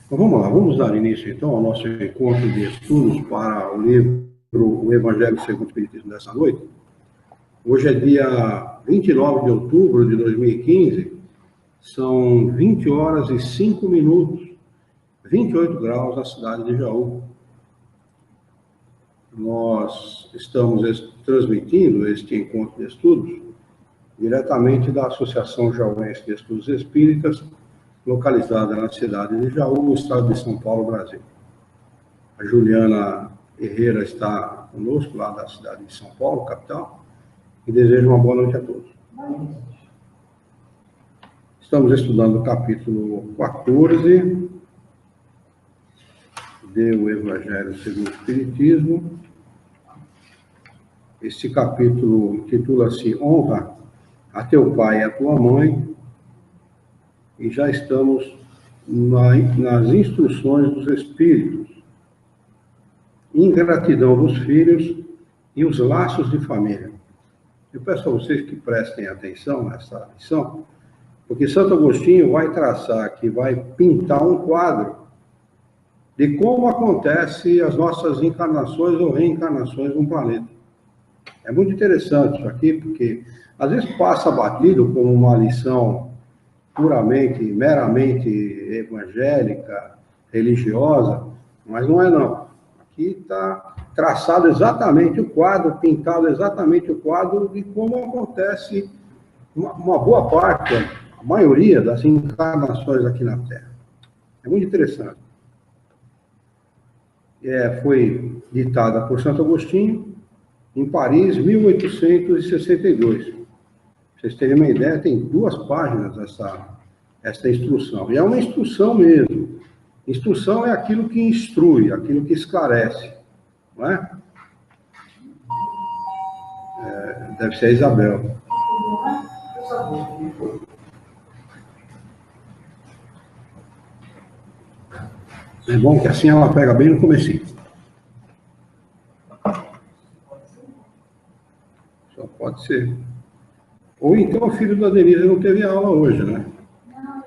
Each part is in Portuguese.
Então vamos lá, vamos dar início então ao nosso encontro de estudos para o livro O Evangelho segundo o Espiritismo dessa noite. Hoje é dia 29 de outubro de 2015, são 20 horas e 5 minutos, 28 graus na cidade de Jaú. Nós estamos transmitindo este encontro de estudos diretamente da Associação Jauense de Estudos Espíritas, localizada na cidade de Jaú, no estado de São Paulo, Brasil. A Juliana Herrera está conosco, lá da cidade de São Paulo, capital, e desejo uma boa noite a todos. Estamos estudando o capítulo 14 do Evangelho segundo o Espiritismo. Este capítulo intitula-se Honra a teu pai e a tua mãe, e já estamos nas instruções dos Espíritos, ingratidão dos filhos e os laços de família. Eu peço a vocês que prestem atenção nessa lição, porque Santo Agostinho vai traçar aqui, vai pintar um quadro de como acontecem as nossas encarnações ou reencarnações no planeta. É muito interessante isso aqui, porque às vezes passa batido como uma lição puramente, meramente evangélica, religiosa, mas não é não. Aqui está traçado exatamente o quadro, pintado exatamente o quadro de como acontece uma boa parte, a maioria das encarnações aqui na Terra. É muito interessante. Foi ditada por Santo Agostinho, em Paris, 1862. Para vocês terem uma ideia, tem 2 páginas essa instrução. E é uma instrução mesmo. Instrução é aquilo que instrui, aquilo que esclarece. Não é? Deve ser a Isabel. É bom que assim ela pega bem no comecinho. Só pode ser. Ou então o filho da Denise não teve aula hoje, né? Não,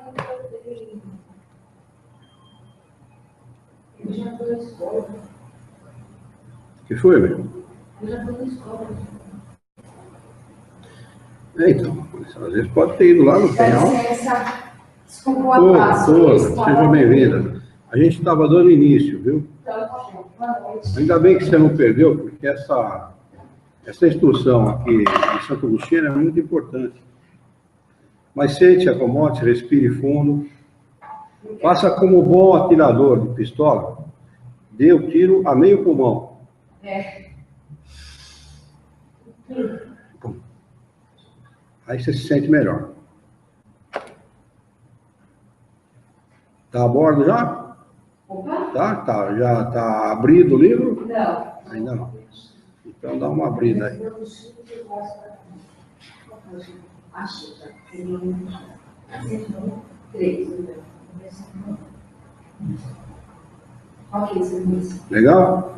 ele já foi à escola. O que foi, meu? Ele já foi à escola. Então, às vezes pode ter ido lá, não tem aula. Desculpa o atraso. Seja bem-vinda. A gente estava dando início, viu? Ainda bem que você não perdeu, porque essa instrução aqui de Santo Agostinho é muito importante. Mas sente, acomode, respire fundo. Faça como bom atirador de pistola. Dê o tiro a meio pulmão. Aí você se sente melhor. Tá a bordo já? Opa. Tá. Já tá abrido o livro? Não. Ainda não. Então dá uma abrida aí. Legal?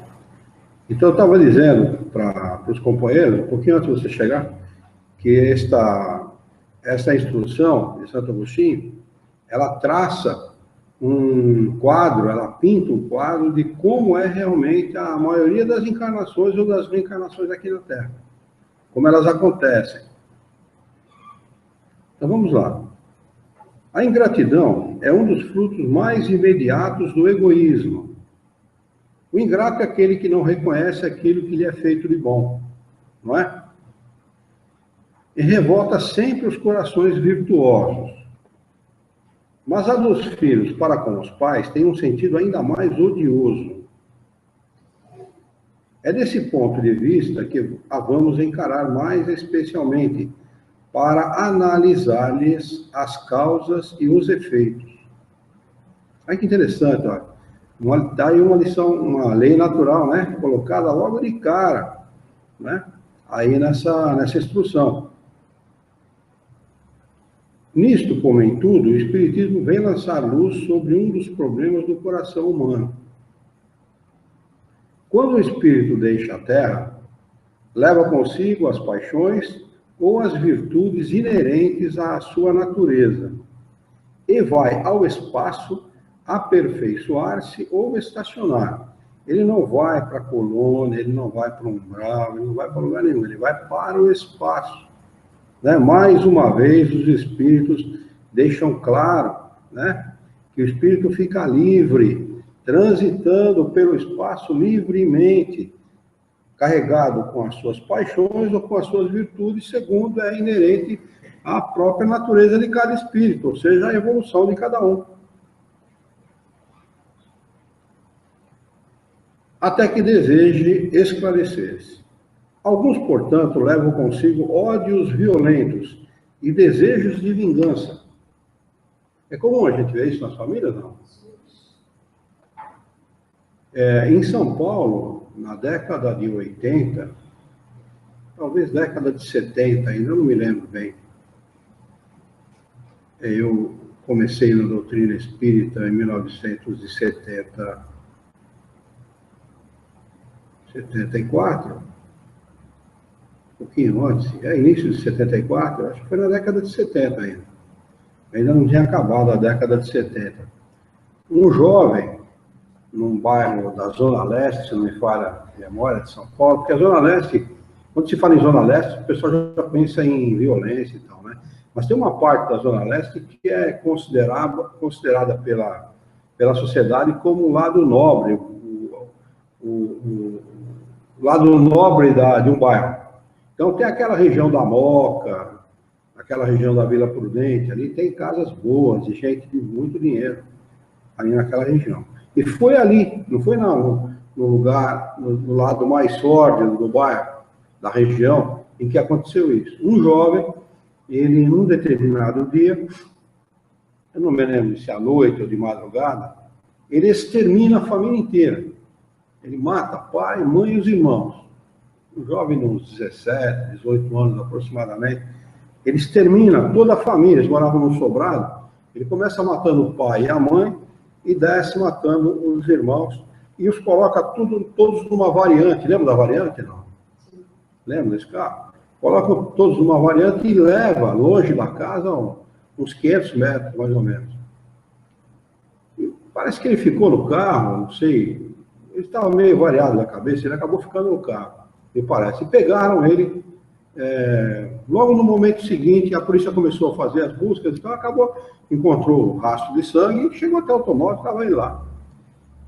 Então eu estava dizendo para os companheiros, um pouquinho antes de você chegar, que essa instrução de Santo Agostinho, ela traça um quadro, ela pinta um quadro de como é realmente a maioria das encarnações ou das reencarnações aqui na Terra. Como elas acontecem. Então vamos lá. A ingratidão é um dos frutos mais imediatos do egoísmo. O ingrato é aquele que não reconhece aquilo que lhe é feito de bom, não é? E revolta sempre os corações virtuosos. Mas a dos filhos para com os pais tem um sentido ainda mais odioso. É desse ponto de vista que a vamos encarar mais especialmente para analisar-lhes as causas e os efeitos. Olha que interessante, ó. Dá aí uma lição, uma lei natural, né? Colocada logo de cara, né? Aí nessa instrução. Nisto, como em tudo, o Espiritismo vem lançar luz sobre um dos problemas do coração humano. Quando o espírito deixa a Terra, leva consigo as paixões ou as virtudes inerentes à sua natureza e vai ao espaço aperfeiçoar-se ou estacionar. Ele não vai para a colônia, ele não vai para o umbral, ele não vai para lugar nenhum, ele vai para o espaço. Né? Mais uma vez, os espíritos deixam claro, né, que o espírito fica livre, transitando pelo espaço livremente, carregado com as suas paixões ou com as suas virtudes, segundo é inerente à própria natureza de cada espírito, ou seja, a evolução de cada um. Até que deseje esclarecer-se. Alguns, portanto, levam consigo ódios violentos e desejos de vingança. É comum a gente ver isso nas famílias, não? Em São Paulo, na década de 80, talvez década de 70 ainda, eu não me lembro bem. Eu comecei na doutrina espírita em 1974, um pouquinho antes, início de 74, acho que foi na década de 70 ainda. Ainda não tinha acabado a década de 70. Um jovem, num bairro da Zona Leste, se não me falha a memória, de São Paulo, porque a Zona Leste, quando se fala em Zona Leste, o pessoal já pensa em violência e tal, né? Mas tem uma parte da Zona Leste que é considerada pela sociedade como o lado nobre, o lado nobre de um bairro. Então tem aquela região da Moca, aquela região da Vila Prudente, ali tem casas boas, de gente de muito dinheiro, ali naquela região. E foi ali, não foi no lugar, no lado mais sórdido do bairro, da região, em que aconteceu isso. Um jovem, ele, num determinado dia, eu não me lembro se à noite ou de madrugada, ele extermina a família inteira. Ele mata pai, mãe e os irmãos. Um jovem de uns 17, 18 anos aproximadamente, ele extermina toda a família, eles moravam num sobrado, ele começa matando o pai e a mãe, e desce matando os irmãos, e os coloca todos numa variante. Lembra da variante, não? Lembra desse carro? Coloca todos numa variante e leva longe da casa uns 500 metros, mais ou menos. E parece que ele ficou no carro, não sei, ele estava meio variado na cabeça, ele acabou ficando no carro, me parece. E pegaram ele, logo no momento seguinte, a polícia começou a fazer as buscas, então encontrou o rastro de sangue, e chegou até o automóvel, estava ele lá.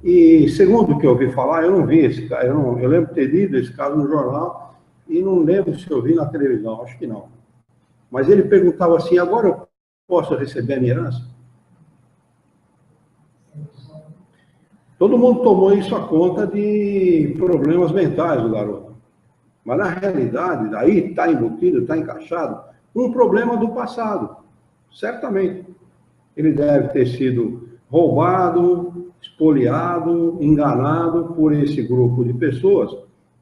E segundo o que eu ouvi falar, eu não vi esse caso, eu lembro de ter lido esse caso no jornal, e não lembro se eu vi na televisão, acho que não. Mas ele perguntava assim, agora eu posso receber a minha herança? Todo mundo tomou isso a conta de problemas mentais do garoto. Mas na realidade, aí está embutido, está encaixado, um problema do passado. Certamente. Ele deve ter sido roubado, espoliado, enganado por esse grupo de pessoas.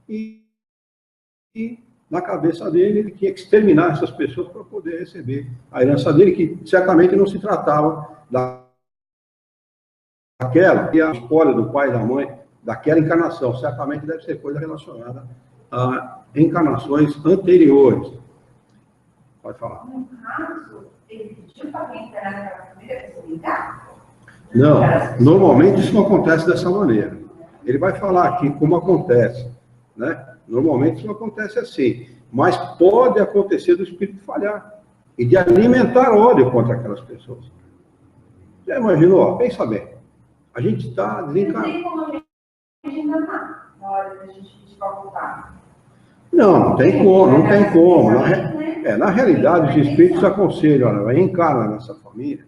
E na cabeça dele, ele tinha que exterminar essas pessoas para poder receber a herança dele, que certamente não se tratava daquela, que é a escolha do pai e da mãe, daquela encarnação. Certamente deve ser coisa relacionada a encarnações anteriores. Pode falar. No caso, ele pediu para alguém entrar naquela família para se ligar? Não, normalmente isso não acontece dessa maneira. Ele vai falar aqui como acontece, né? Normalmente isso não acontece assim, mas pode acontecer do espírito falhar e de alimentar ódio contra aquelas pessoas. Já imaginou? Pensa bem, a gente está desencarnado. Não tem como a gente enganar na hora da gente pedir para voltar. Não tem como, não tem como. Na realidade, os espíritos aconselham, olha, vai encarnar nessa família,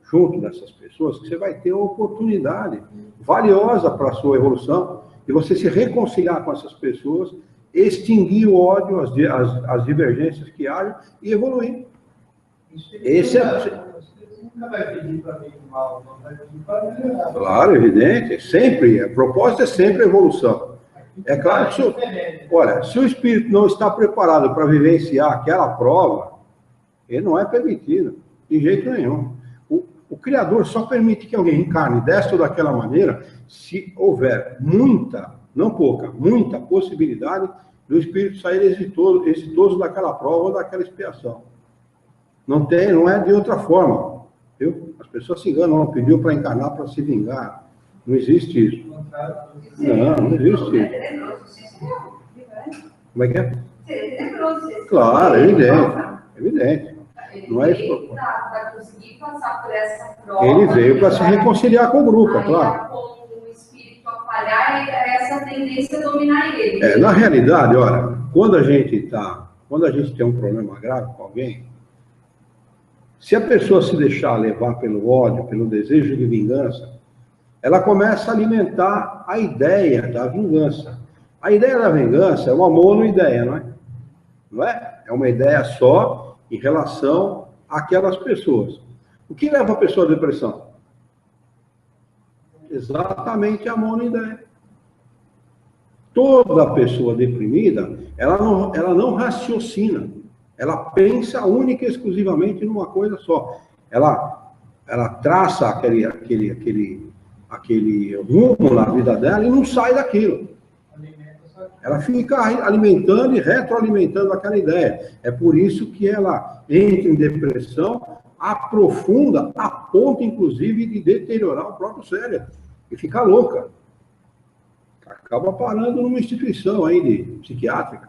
junto dessas pessoas, que você vai ter uma oportunidade valiosa para a sua evolução, de você se reconciliar com essas pessoas, extinguir o ódio, as divergências que hajam e evoluir. Esse é... Nunca vai pedir para mim mal, não vai pedir para melhorar. Claro, evidente, sempre, a proposta é sempre a evolução. É claro que, se o espírito não está preparado para vivenciar aquela prova, ele não é permitido, de jeito nenhum. O Criador só permite que alguém encarne desta ou daquela maneira se houver muita, não pouca, muita possibilidade do espírito sair exitoso daquela prova ou daquela expiação. Não é de outra forma. Viu? As pessoas se enganam, não pediu para encarnar para se vingar. Não existe isso. Não existe isso. Como é que é? Claro, é evidente. Não é isso. Ele veio para se reconciliar com o grupo, é claro. O espírito a falhar, essa tendência a dominar ele. Na realidade, olha, quando a gente tem um problema grave com alguém, se a pessoa se deixar levar pelo ódio, pelo desejo de vingança, ela começa a alimentar a ideia da vingança. A ideia da vingança é uma monoideia, não é? Não é? É uma ideia só em relação àquelas pessoas. O que leva a pessoa à depressão? Exatamente a monoideia. Toda pessoa deprimida, ela não raciocina. Ela pensa única e exclusivamente numa coisa só. Ela traça aquele rumo na vida dela e não sai daquilo. Ela fica alimentando e retroalimentando aquela ideia. É por isso que ela entra em depressão, aprofunda, a ponto, inclusive, de deteriorar o próprio cérebro e ficar louca. Acaba parando numa instituição aí de psiquiátrica,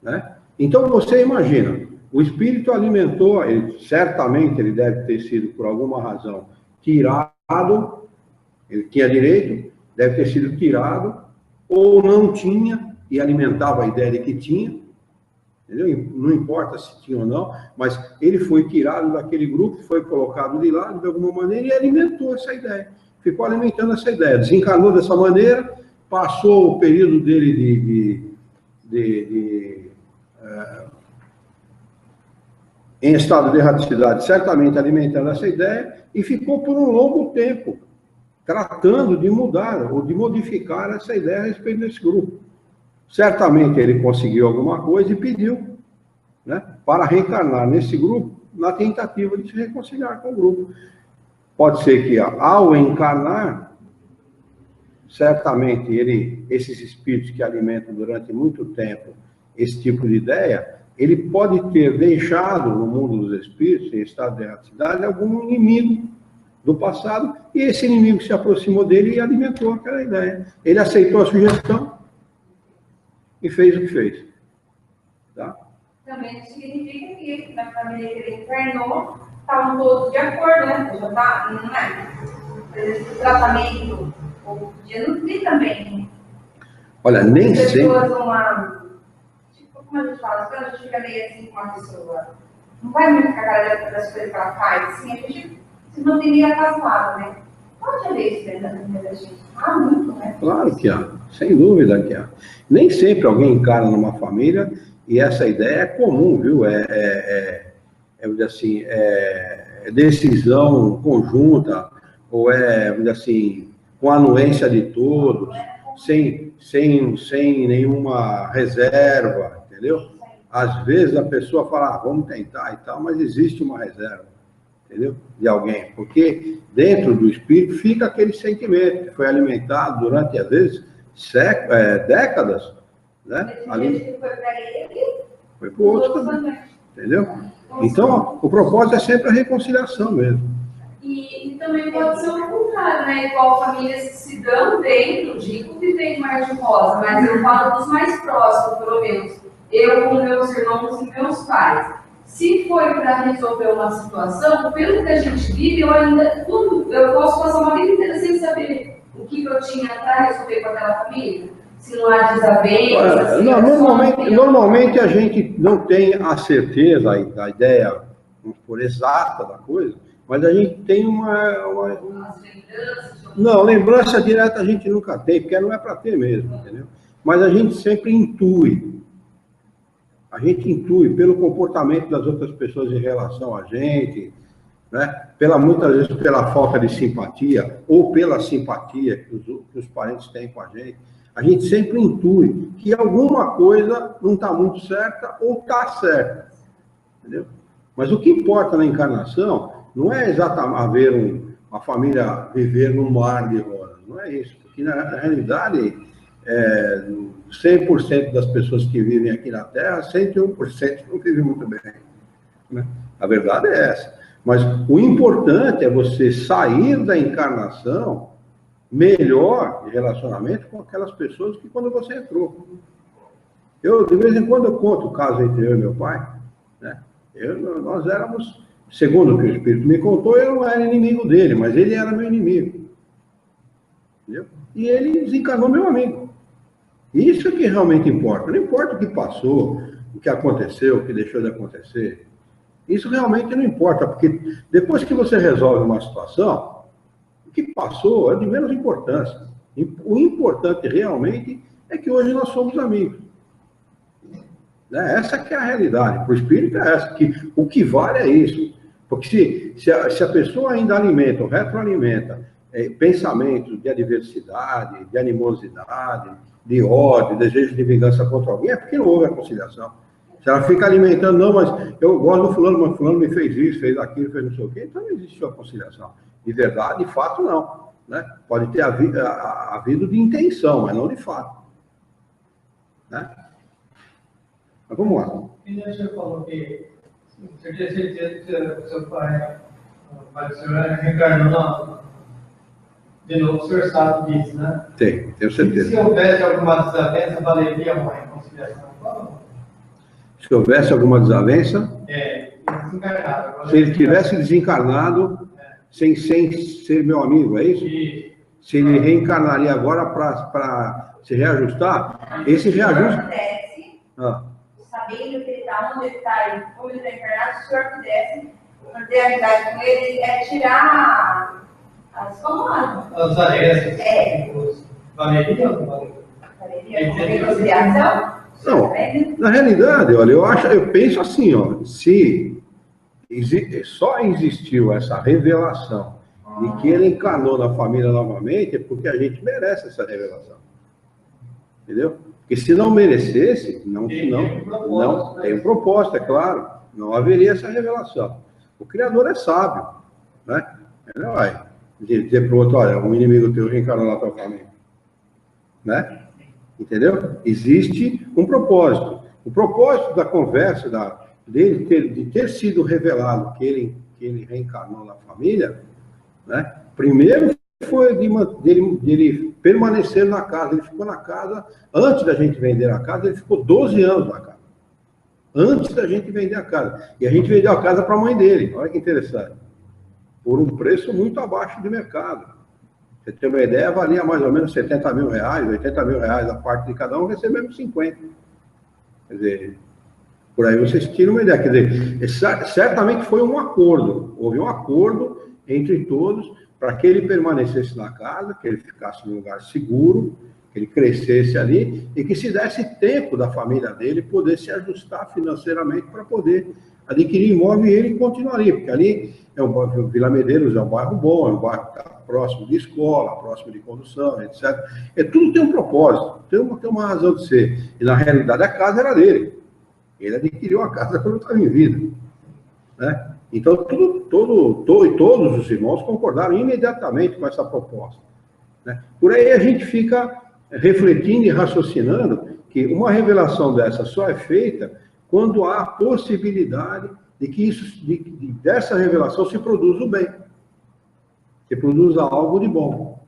né? Então, você imagina, o espírito alimentou, certamente ele deve ter sido, por alguma razão, tirado, ele tinha direito, deve ter sido tirado, ou não tinha, e alimentava a ideia de que tinha, entendeu? Não importa se tinha ou não, mas ele foi tirado daquele grupo, foi colocado de lado de alguma maneira e alimentou essa ideia. Ficou alimentando essa ideia, desencarnou dessa maneira, passou o período dele em estado de erraticidade, certamente alimentando essa ideia, e ficou por um longo tempo tratando de mudar ou de modificar essa ideia a respeito desse grupo. Certamente ele conseguiu alguma coisa e pediu, né, para reencarnar nesse grupo, na tentativa de se reconciliar com o grupo. Pode ser que, ao encarnar, certamente esses espíritos que alimentam durante muito tempo esse tipo de ideia, ele pode ter deixado no mundo dos espíritos, em estado de erraticidade, algum inimigo do passado, e esse inimigo se aproximou dele e alimentou aquela ideia. Ele aceitou a sugestão e fez o que fez. Tá? Também significa que na família que ele encarnou, estavam todos de acordo, né? Já tá, não é? O tratamento, podia nutrir também. Olha, nem sempre. Tipo, como a gente fala, quando a gente fica meio assim com uma pessoa, não vai muito com a cara das coisas que ela faz, assim, a gente se manteria afastado, né? Pode haver isso dentro da vida da gente. Muito, né? Claro que há, sem dúvida que há. Nem sempre alguém encarna numa família e essa ideia é comum, viu? Assim, é decisão conjunta, ou assim, com a anuência de todos, sem nenhuma reserva, entendeu? Às vezes a pessoa fala, vamos tentar e tal, mas existe uma reserva, entendeu? De alguém, porque dentro do espírito fica aquele sentimento que foi alimentado durante, às vezes, décadas, né? Ali, foi para o outro também, entendeu? Então, o propósito é sempre a reconciliação mesmo. E também pode ser o contrário, né? Igual famílias que se dão bem, não digo que tem mais de rosa, mas eu falo dos mais próximos, pelo menos. Eu com meus irmãos e meus pais. Se foi para resolver uma situação, pelo que a gente vive, eu posso passar uma vida inteira sem saber o que eu tinha para resolver com aquela família. Se não há desavenças... Normalmente a gente não tem a certeza, a ideia, por exata da coisa, mas a gente tem Não, lembrança direta a gente nunca tem, porque não é para ter mesmo, entendeu? Mas a gente sempre intui. A gente intui pelo comportamento das outras pessoas em relação a gente, né? Muitas vezes pela falta de simpatia, ou pela simpatia que os parentes têm com a gente sempre intui que alguma coisa não está muito certa ou está certa, entendeu? Mas o que importa na encarnação não é exatamente haver uma família viver num mar de rosas, não é isso, porque na realidade 100% das pessoas que vivem aqui na Terra, 101% não vivem muito bem, né? A verdade é essa. Mas o importante é você sair da encarnação melhor de relacionamento com aquelas pessoas que quando você entrou. De vez em quando, eu conto o caso entre eu e meu pai, né? Nós éramos, segundo o que o Espírito me contou, eu não era inimigo dele, mas ele era meu inimigo. Entendeu? E ele desencarnou meu amigo. Isso é que realmente importa. Não importa o que passou, o que aconteceu, o que deixou de acontecer. Isso realmente não importa, porque depois que você resolve uma situação, o que passou é de menos importância. O importante realmente é que hoje nós somos amigos. Essa que é a realidade. Para o espírito é essa. Que o que vale é isso. Porque se a pessoa ainda alimenta, ou retroalimenta, pensamentos de adversidade, de animosidade, de ódio, desejo de vingança contra alguém, é porque não houve a conciliação. Se ela fica alimentando, não, mas eu gosto do fulano, mas fulano me fez isso, fez aquilo, fez não sei o quê, então não existiu a conciliação. De verdade, de fato, não. Né? Pode ter havido de intenção, mas não de fato. Né? Mas vamos lá. E o senhor falou que você tem certeza que seu pai, o pai do senhor, reencarnou de novo, o senhor sabe disso, né? Tenho certeza. E se houvesse alguma desavença, valeria uma reconciliação? Se houvesse alguma desavença? Desencarnado. Se ele tivesse desencarnado, sem ser meu amigo, é isso? E... Se ele reencarnaria agora para se reajustar, esse reajuste... Sabendo que ele está, onde ele está, como ele está encarnado, se o senhor pudesse manter a amizade com ele, é tirar as arestas. Valeria uma reconciliação? Não, na realidade, olha, eu penso assim, ó, se só existiu essa revelação de que ele encarnou na família novamente, é porque a gente merece essa revelação. Entendeu? Porque se não merecesse, não tem um propósito, é claro, não haveria essa revelação. O Criador é sábio, né? Ele não vai dizer para o outro, olha, um inimigo teu reencarnou na tua família. Né? Entendeu? Existe um propósito. O propósito da conversa de ter sido revelado que ele reencarnou na família, né? Primeiro foi dele permanecer na casa. Ele ficou na casa, antes da gente vender a casa, ele ficou 12 anos na casa. Antes da gente vender a casa. E a gente vendeu a casa para a mãe dele. Olha que interessante. Por um preço muito abaixo do mercado. Você tem uma ideia, valia mais ou menos 70 mil reais, 80 mil reais a parte de cada um, recebemos 50. Quer dizer, por aí vocês tiram uma ideia. Quer dizer, certamente foi um acordo. Houve um acordo entre todos para que ele permanecesse na casa, que ele ficasse num lugar seguro, que ele crescesse ali e que se desse tempo da família dele poder se ajustar financeiramente para poder adquirir imóvel e ele continuaria, porque ali Vila Medeiros é um bairro bom, é um bairro que está próximo de escola, próximo de condução, etc. Tudo tem um propósito, tem uma razão de ser. E na realidade a casa era dele. Ele adquiriu a casa quando estava em vida. Né? Então todos os irmãos concordaram imediatamente com essa proposta. Né? Por aí a gente fica refletindo e raciocinando que uma revelação dessa só é feita quando há a possibilidade de que dessa revelação se produza o bem, se produza algo de bom.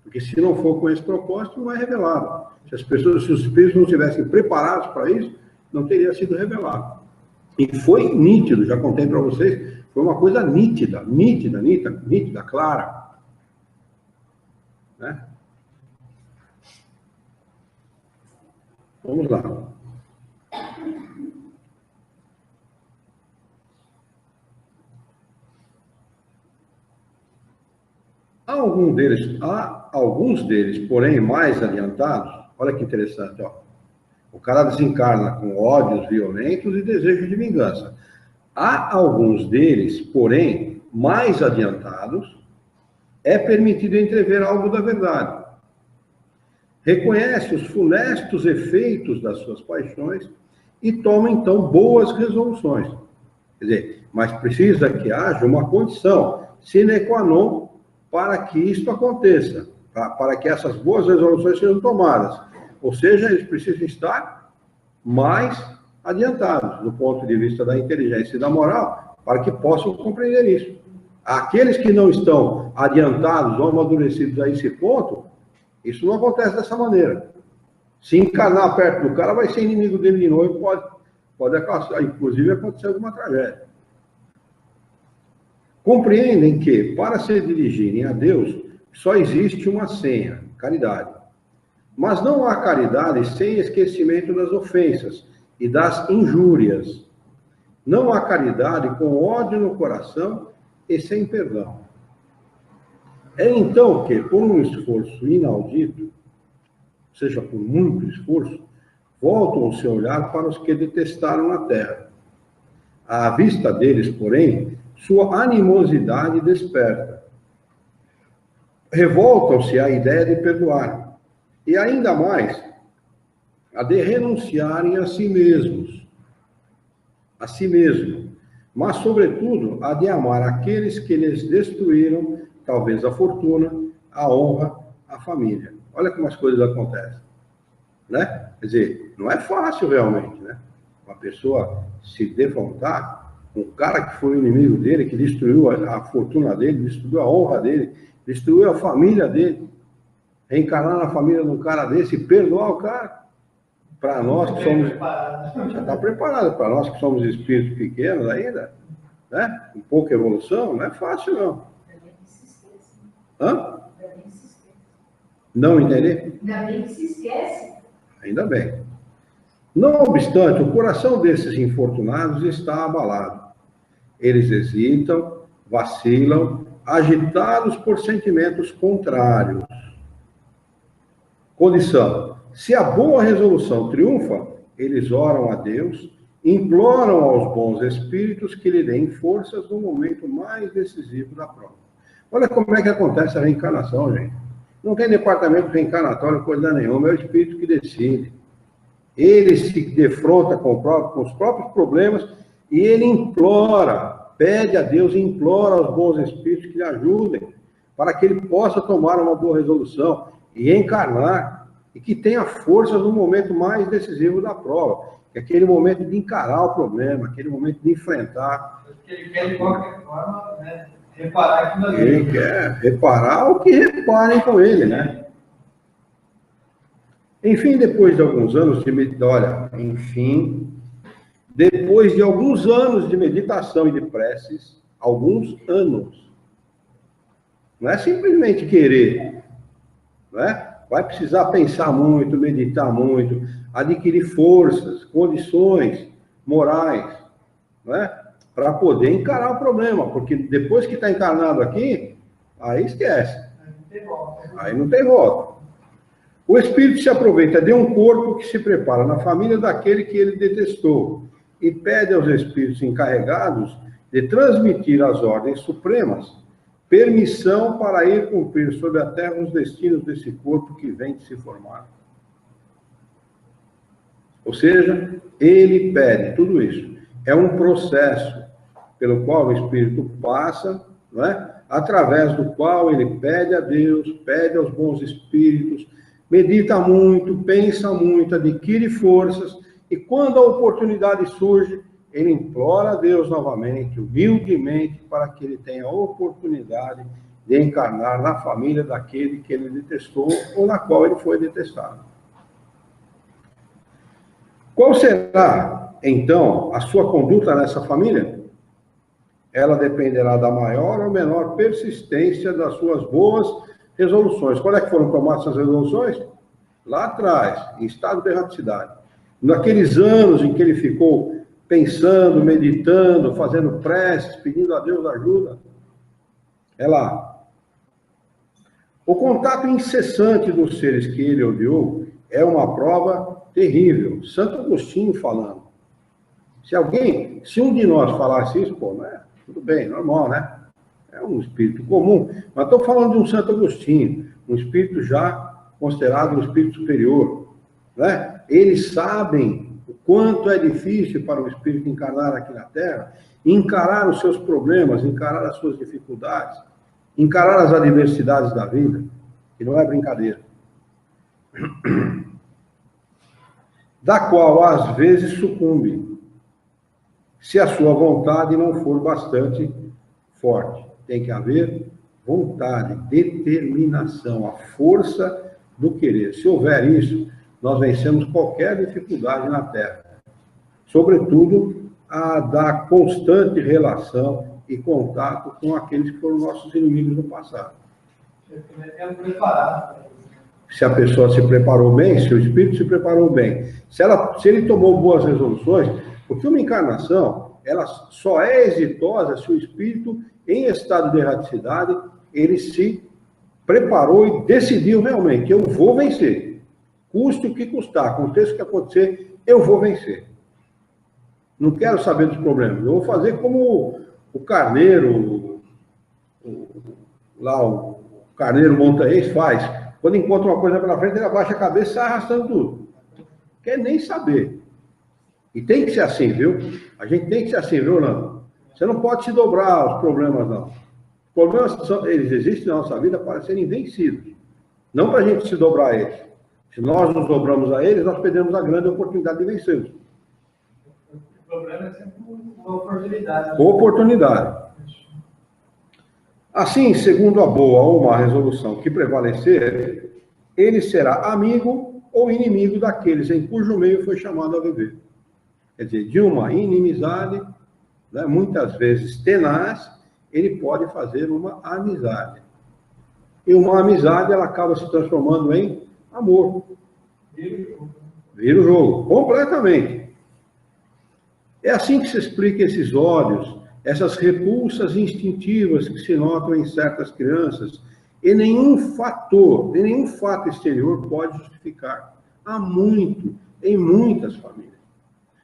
Porque se não for com esse propósito, não é revelado. Se os espíritos não estivessem preparados para isso, não teria sido revelado. E foi nítido, já contei para vocês, foi uma coisa nítida, clara. Né? Vamos lá. Há alguns deles, porém, mais adiantados. Olha que interessante, ó. O cara desencarna com ódios violentos e desejo de vingança. Há alguns deles, porém, mais adiantados, é permitido entrever algo da verdade. Reconhece os funestos efeitos das suas paixões e toma, então, boas resoluções. Quer dizer, mas precisa que haja uma condição sine qua non para que isto aconteça, para que essas boas resoluções sejam tomadas. Ou seja, eles precisam estar mais adiantados, do ponto de vista da inteligência e da moral, para que possam compreender isso. Aqueles que não estão adiantados ou amadurecidos a esse ponto, isso não acontece dessa maneira. Se encarnar perto do cara, vai ser inimigo dele de novo, pode inclusive acontecer alguma tragédia. Compreendem que, para se dirigirem a Deus, só existe uma senha, caridade. Mas não há caridade sem esquecimento das ofensas e das injúrias. Não há caridade com ódio no coração e sem perdão. É então que, por um esforço inaudito, seja por muito esforço, voltam o seu olhar para os que detestaram a terra. À vista deles, porém, sua animosidade desperta. Revoltam-se à ideia de perdoar, e ainda mais, a de renunciarem a si mesmos, mas, sobretudo, a de amar aqueles que lhes destruíram, talvez a fortuna, a honra, a família. Olha como as coisas acontecem, né? Quer dizer, não é fácil realmente, né? Uma pessoa se defrontar com um cara que foi o inimigo dele, que destruiu a fortuna dele, destruiu a honra dele, destruiu a família dele, reencarnar na família de um cara desse e perdoar o cara. Para nós que somos... Já está preparado. Para nós que somos espíritos pequenos ainda, né? Com pouca evolução, não é fácil, não. Hã? Não entender? Ainda bem que se esquece. Ainda bem. Não obstante, o coração desses infortunados está abalado. Eles hesitam, vacilam, agitados por sentimentos contrários. Condição: se a boa resolução triunfa, eles oram a Deus, imploram aos bons espíritos que lhe deem forças no momento mais decisivo da prova. Olha como é que acontece a reencarnação, gente. Não tem departamento reencarnatório, coisa nenhuma, é o espírito que decide. Ele se defronta com os próprios problemas e ele implora, pede a Deus e implora aos bons espíritos que lhe ajudem, para que ele possa tomar uma boa resolução e encarnar, e que tenha forças no momento mais decisivo da prova, que é aquele momento de encarar o problema, aquele momento de enfrentar. Ele quer, de qualquer forma, né, reparar aquilo ali. Ele quer reparar o que reparem com ele, né? Enfim, depois de alguns anos de meditação e de preces, alguns anos, não é simplesmente querer, não é? Vai precisar pensar muito, meditar muito, adquirir forças, condições morais, não é? Para poder encarar o problema, porque depois que está encarnado aqui, aí esquece. Aí não tem volta. O espírito se aproveita de um corpo que se prepara na família daquele que ele detestou e pede aos espíritos encarregados de transmitir às ordens supremas permissão para ir cumprir sobre a terra os destinos desse corpo que vem de se formar. Ou seja, ele pede tudo isso. É um processo pelo qual o espírito passa, não é? Através do qual ele pede a Deus, pede aos bons espíritos, medita muito, pensa muito, adquire forças, e quando a oportunidade surge, ele implora a Deus novamente, humildemente, para que ele tenha a oportunidade de encarnar na família daquele que ele detestou ou na qual ele foi detestado. Qual será, então, a sua conduta nessa família? Ela dependerá da maior ou menor persistência das suas boas resoluções. Quando é que foram tomadas essas resoluções? Lá atrás, em estado de erraticidade. Naqueles anos em que ele ficou pensando, meditando, fazendo preces, pedindo a Deus ajuda. É lá. O contato incessante dos seres que ele odiou é uma prova terrível. Santo Agostinho falando. Se um de nós falasse isso, pô, né? Tudo bem, normal, né? É um espírito comum. Mas estou falando de um Santo Agostinho, um espírito já considerado um espírito superior, né? Eles sabem o quanto é difícil para o espírito encarnar aqui na Terra, encarar os seus problemas, encarar as suas dificuldades, encarar as adversidades da vida, que não é brincadeira. Da qual, às vezes, sucumbe. se a sua vontade não for bastante forte. Tem que haver vontade, determinação, a força do querer. Se houver isso, nós vencemos qualquer dificuldade na Terra. Sobretudo, a da constante relação e contato com aqueles que foram nossos inimigos no passado. Se a pessoa se preparou bem, se o espírito se preparou bem, se ele tomou boas resoluções, porque uma encarnação, ela só é exitosa se o espírito, em estado de erraticidade, ele se preparou e decidiu realmente, eu vou vencer. Custe o que custar, aconteça o que acontecer, eu vou vencer. Não quero saber dos problemas. Eu vou fazer como o carneiro, o carneiro montanhês faz. Quando encontra uma coisa pela frente, ele abaixa a cabeça e sai arrastando tudo. Quer nem saber. E tem que ser assim, viu? A gente tem que ser assim, viu, Orlando? Você não pode se dobrar aos problemas, não. Os problemas, eles existem na nossa vida para serem vencidos. Não para a gente se dobrar a eles. Se nós nos dobramos a eles, nós perdemos a grande oportunidade de vencê-los. O problema é sempre uma oportunidade. Oportunidade. Assim, segundo a boa ou má resolução que prevalecer, ele será amigo ou inimigo daqueles em cujo meio foi chamado a viver. Quer dizer, de uma inimizade, né, muitas vezes tenaz, ele pode fazer uma amizade. E uma amizade, ela acaba se transformando em amor. Vira o jogo, completamente. É assim que se explica esses ódios, essas repulsas instintivas que se notam em certas crianças, e nenhum fator, nenhum fato exterior pode justificar. Há muito, em muitas famílias.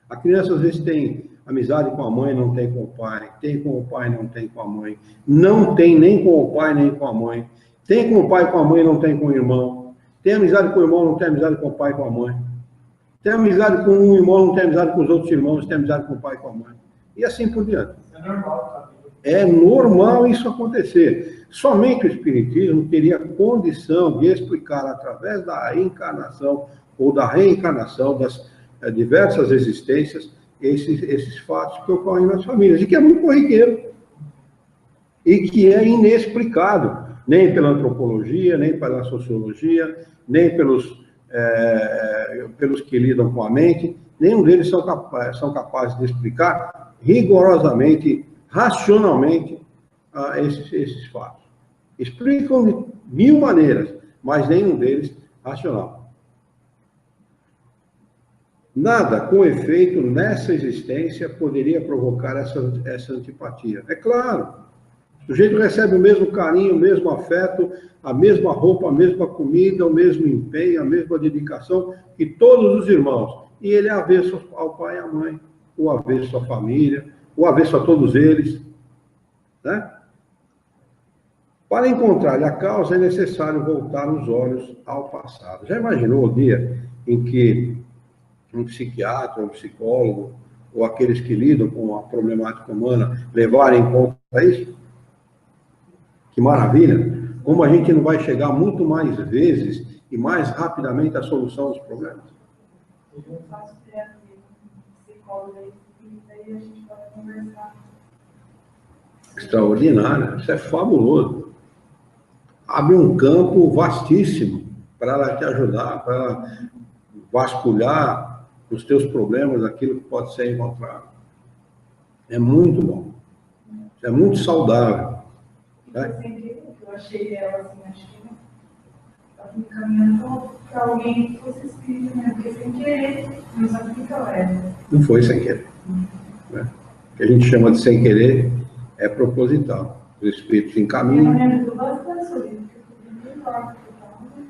A criança às vezes tem amizade com a mãe, não tem com o pai, tem com o pai, não tem com a mãe, não tem nem com o pai, nem com a mãe, tem com o pai, com a mãe, não tem com o irmão, tem amizade com o irmão, não tem amizade com o pai, com a mãe, tem amizade com um irmão, não tem amizade com os outros irmãos, tem amizade com o pai, com a mãe, e assim por diante. É normal. É normal isso acontecer. Somente o Espiritismo teria condição de explicar, através da encarnação ou da reencarnação das diversas existências, esses fatos que ocorrem nas famílias, e que é muito corriqueiro, e que é inexplicável, nem pela antropologia, nem pela sociologia, nem pelos que lidam com a mente, nenhum deles são capazes de explicar rigorosamente, racionalmente, esses fatos. Explicam de 1000 maneiras, mas nenhum deles racional. Nada, com efeito, nessa existência poderia provocar essa antipatia. É claro, o sujeito recebe o mesmo carinho, o mesmo afeto, a mesma roupa, a mesma comida, o mesmo empenho, a mesma dedicação que todos os irmãos. E ele é avesso ao pai e à mãe, ou avesso à família, ou avesso a todos eles. Né? Para encontrar a causa, é necessário voltar os olhos ao passado. Já imaginou o dia em que um psiquiatra, um psicólogo, ou aqueles que lidam com a problemática humana, levarem em conta isso? Que maravilha! Como a gente não vai chegar muito mais vezes e mais rapidamente à solução dos problemas? Eu faço terapia com psicólogo e aí a gente pode conversar. Extraordinário, isso é fabuloso. Abre um campo vastíssimo para ela te ajudar, para ela vasculhar os teus problemas, aquilo que pode ser encontrado. É muito bom. É muito saudável. Né? Eu achei ela assim, acho que ela me encaminhando para alguém que fosse espírito, né? Porque sem querer, não sabe o que ela é. Não foi sem querer. Né? O que a gente chama de sem querer é proposital. O espírito se encaminha. Ela me ajudou bastante sobre isso, porque eu fui bem.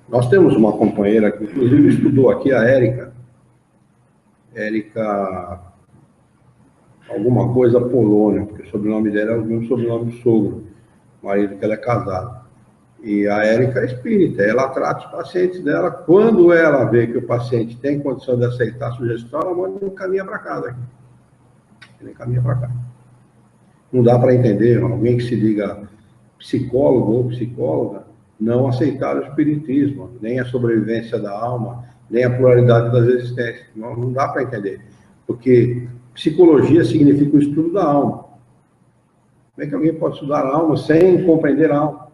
Nós temos uma companheira que, inclusive, estudou aqui, a Érica. Érica, alguma coisa Polônia, porque o sobrenome dela é o mesmo sobrenome do sogro, marido que ela é casada. E a Érica é espírita, ela trata os pacientes dela. Quando ela vê que o paciente tem condição de aceitar a sugestão, ela manda encaminha para casa. Ele encaminha para cá. Não dá para entender alguém que se diga psicólogo ou psicóloga não aceitar o espiritismo, nem a sobrevivência da alma, nem a pluralidade das existências. Não dá para entender. Porque Psicologia significa o estudo da alma. Como é que alguém pode estudar a alma sem compreender a alma?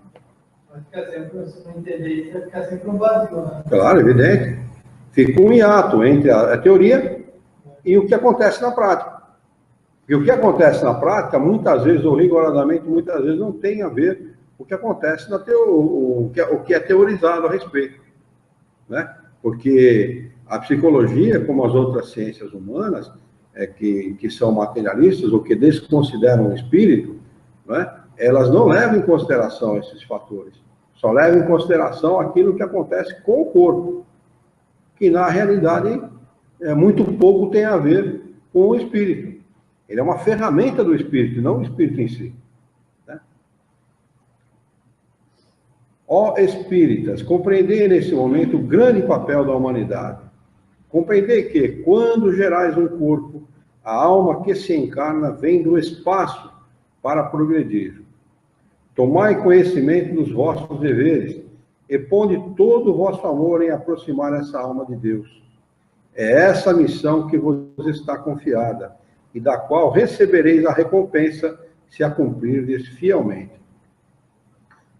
Vai ficar sempre, se não entender isso, vai ficar sempre um vazio, né? Claro, evidente. Fica um hiato entre a teoria e o que acontece na prática. E o que acontece na prática, muitas vezes, ou rigorosamente, muitas vezes, não tem a ver com o que acontece o que é teorizado a respeito. Né? Porque a psicologia, como as outras ciências humanas, que são materialistas ou que desconsideram o espírito, né? Elas não levam em consideração esses fatores. Só levam em consideração aquilo que acontece com o corpo, que na realidade muito pouco tem a ver com o espírito. Ele é uma ferramenta do espírito, não o espírito em si. Né? Ó espíritas, compreendei nesse momento o grande papel da humanidade. Compreendei que, quando gerais um corpo, a alma que se encarna vem do espaço para progredir. Tomai conhecimento dos vossos deveres e ponde todo o vosso amor em aproximar essa alma de Deus. É essa a missão que vos está confiada e da qual recebereis a recompensa se a cumprirdes fielmente.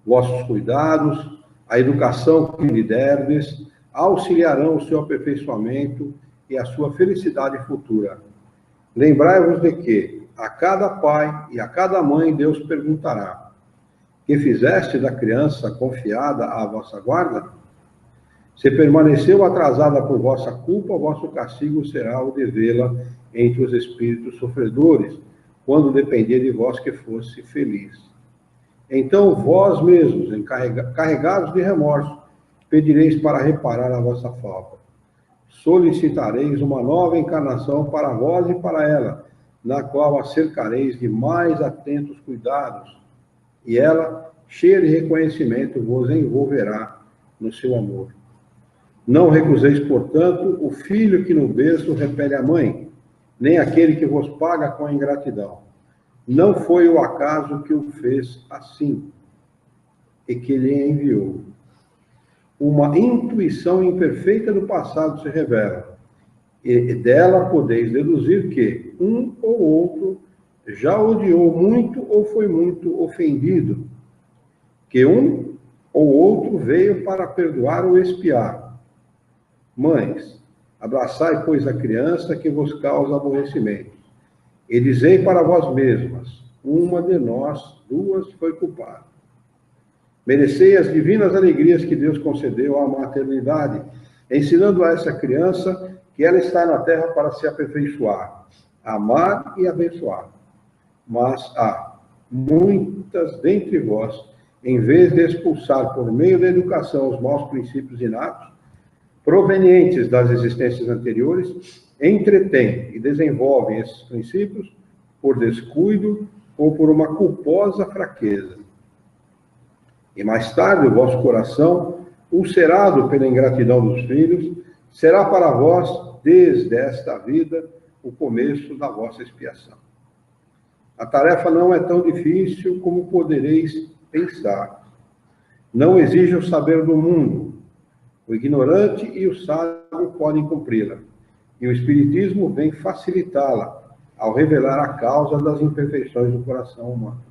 Vossos cuidados, a educação que lhe derdes, auxiliarão o seu aperfeiçoamento e a sua felicidade futura. Lembrai-vos de que a cada pai e a cada mãe Deus perguntará: que fizeste da criança confiada à vossa guarda? Se permaneceu atrasada por vossa culpa, vosso castigo será o de vê-la entre os espíritos sofredores, quando dependia de vós que fosse feliz. Então vós mesmos, carregados de remorso, pedireis para reparar a vossa falta. Solicitareis uma nova encarnação para vós e para ela, na qual a cercareis de mais atentos cuidados, e ela, cheia de reconhecimento, vos envolverá no seu amor. Não recuseis, portanto, o filho que no berço repele a mãe, nem aquele que vos paga com a ingratidão. Não foi o acaso que o fez assim, e que lhe enviou. Uma intuição imperfeita do passado se revela, e dela podeis deduzir que um ou outro já odiou muito ou foi muito ofendido, que um ou outro veio para perdoar ou expiar. Mães, abraçai, pois, a criança que vos causa aborrecimento, e dizei para vós mesmas: uma de nós duas foi culpada. Merecei as divinas alegrias que Deus concedeu à maternidade, ensinando a essa criança que ela está na terra para se aperfeiçoar, amar e abençoar. Mas há muitas dentre vós, em vez de expulsar por meio da educação os maus princípios inatos, provenientes das existências anteriores, entretêm e desenvolvem esses princípios por descuido ou por uma culposa fraqueza. E mais tarde o vosso coração, ulcerado pela ingratidão dos filhos, será para vós, desde esta vida, o começo da vossa expiação. A tarefa não é tão difícil como podereis pensar. Não exige o saber do mundo. O ignorante e o sábio podem cumpri-la. E o Espiritismo vem facilitá-la, ao revelar a causa das imperfeições do coração humano.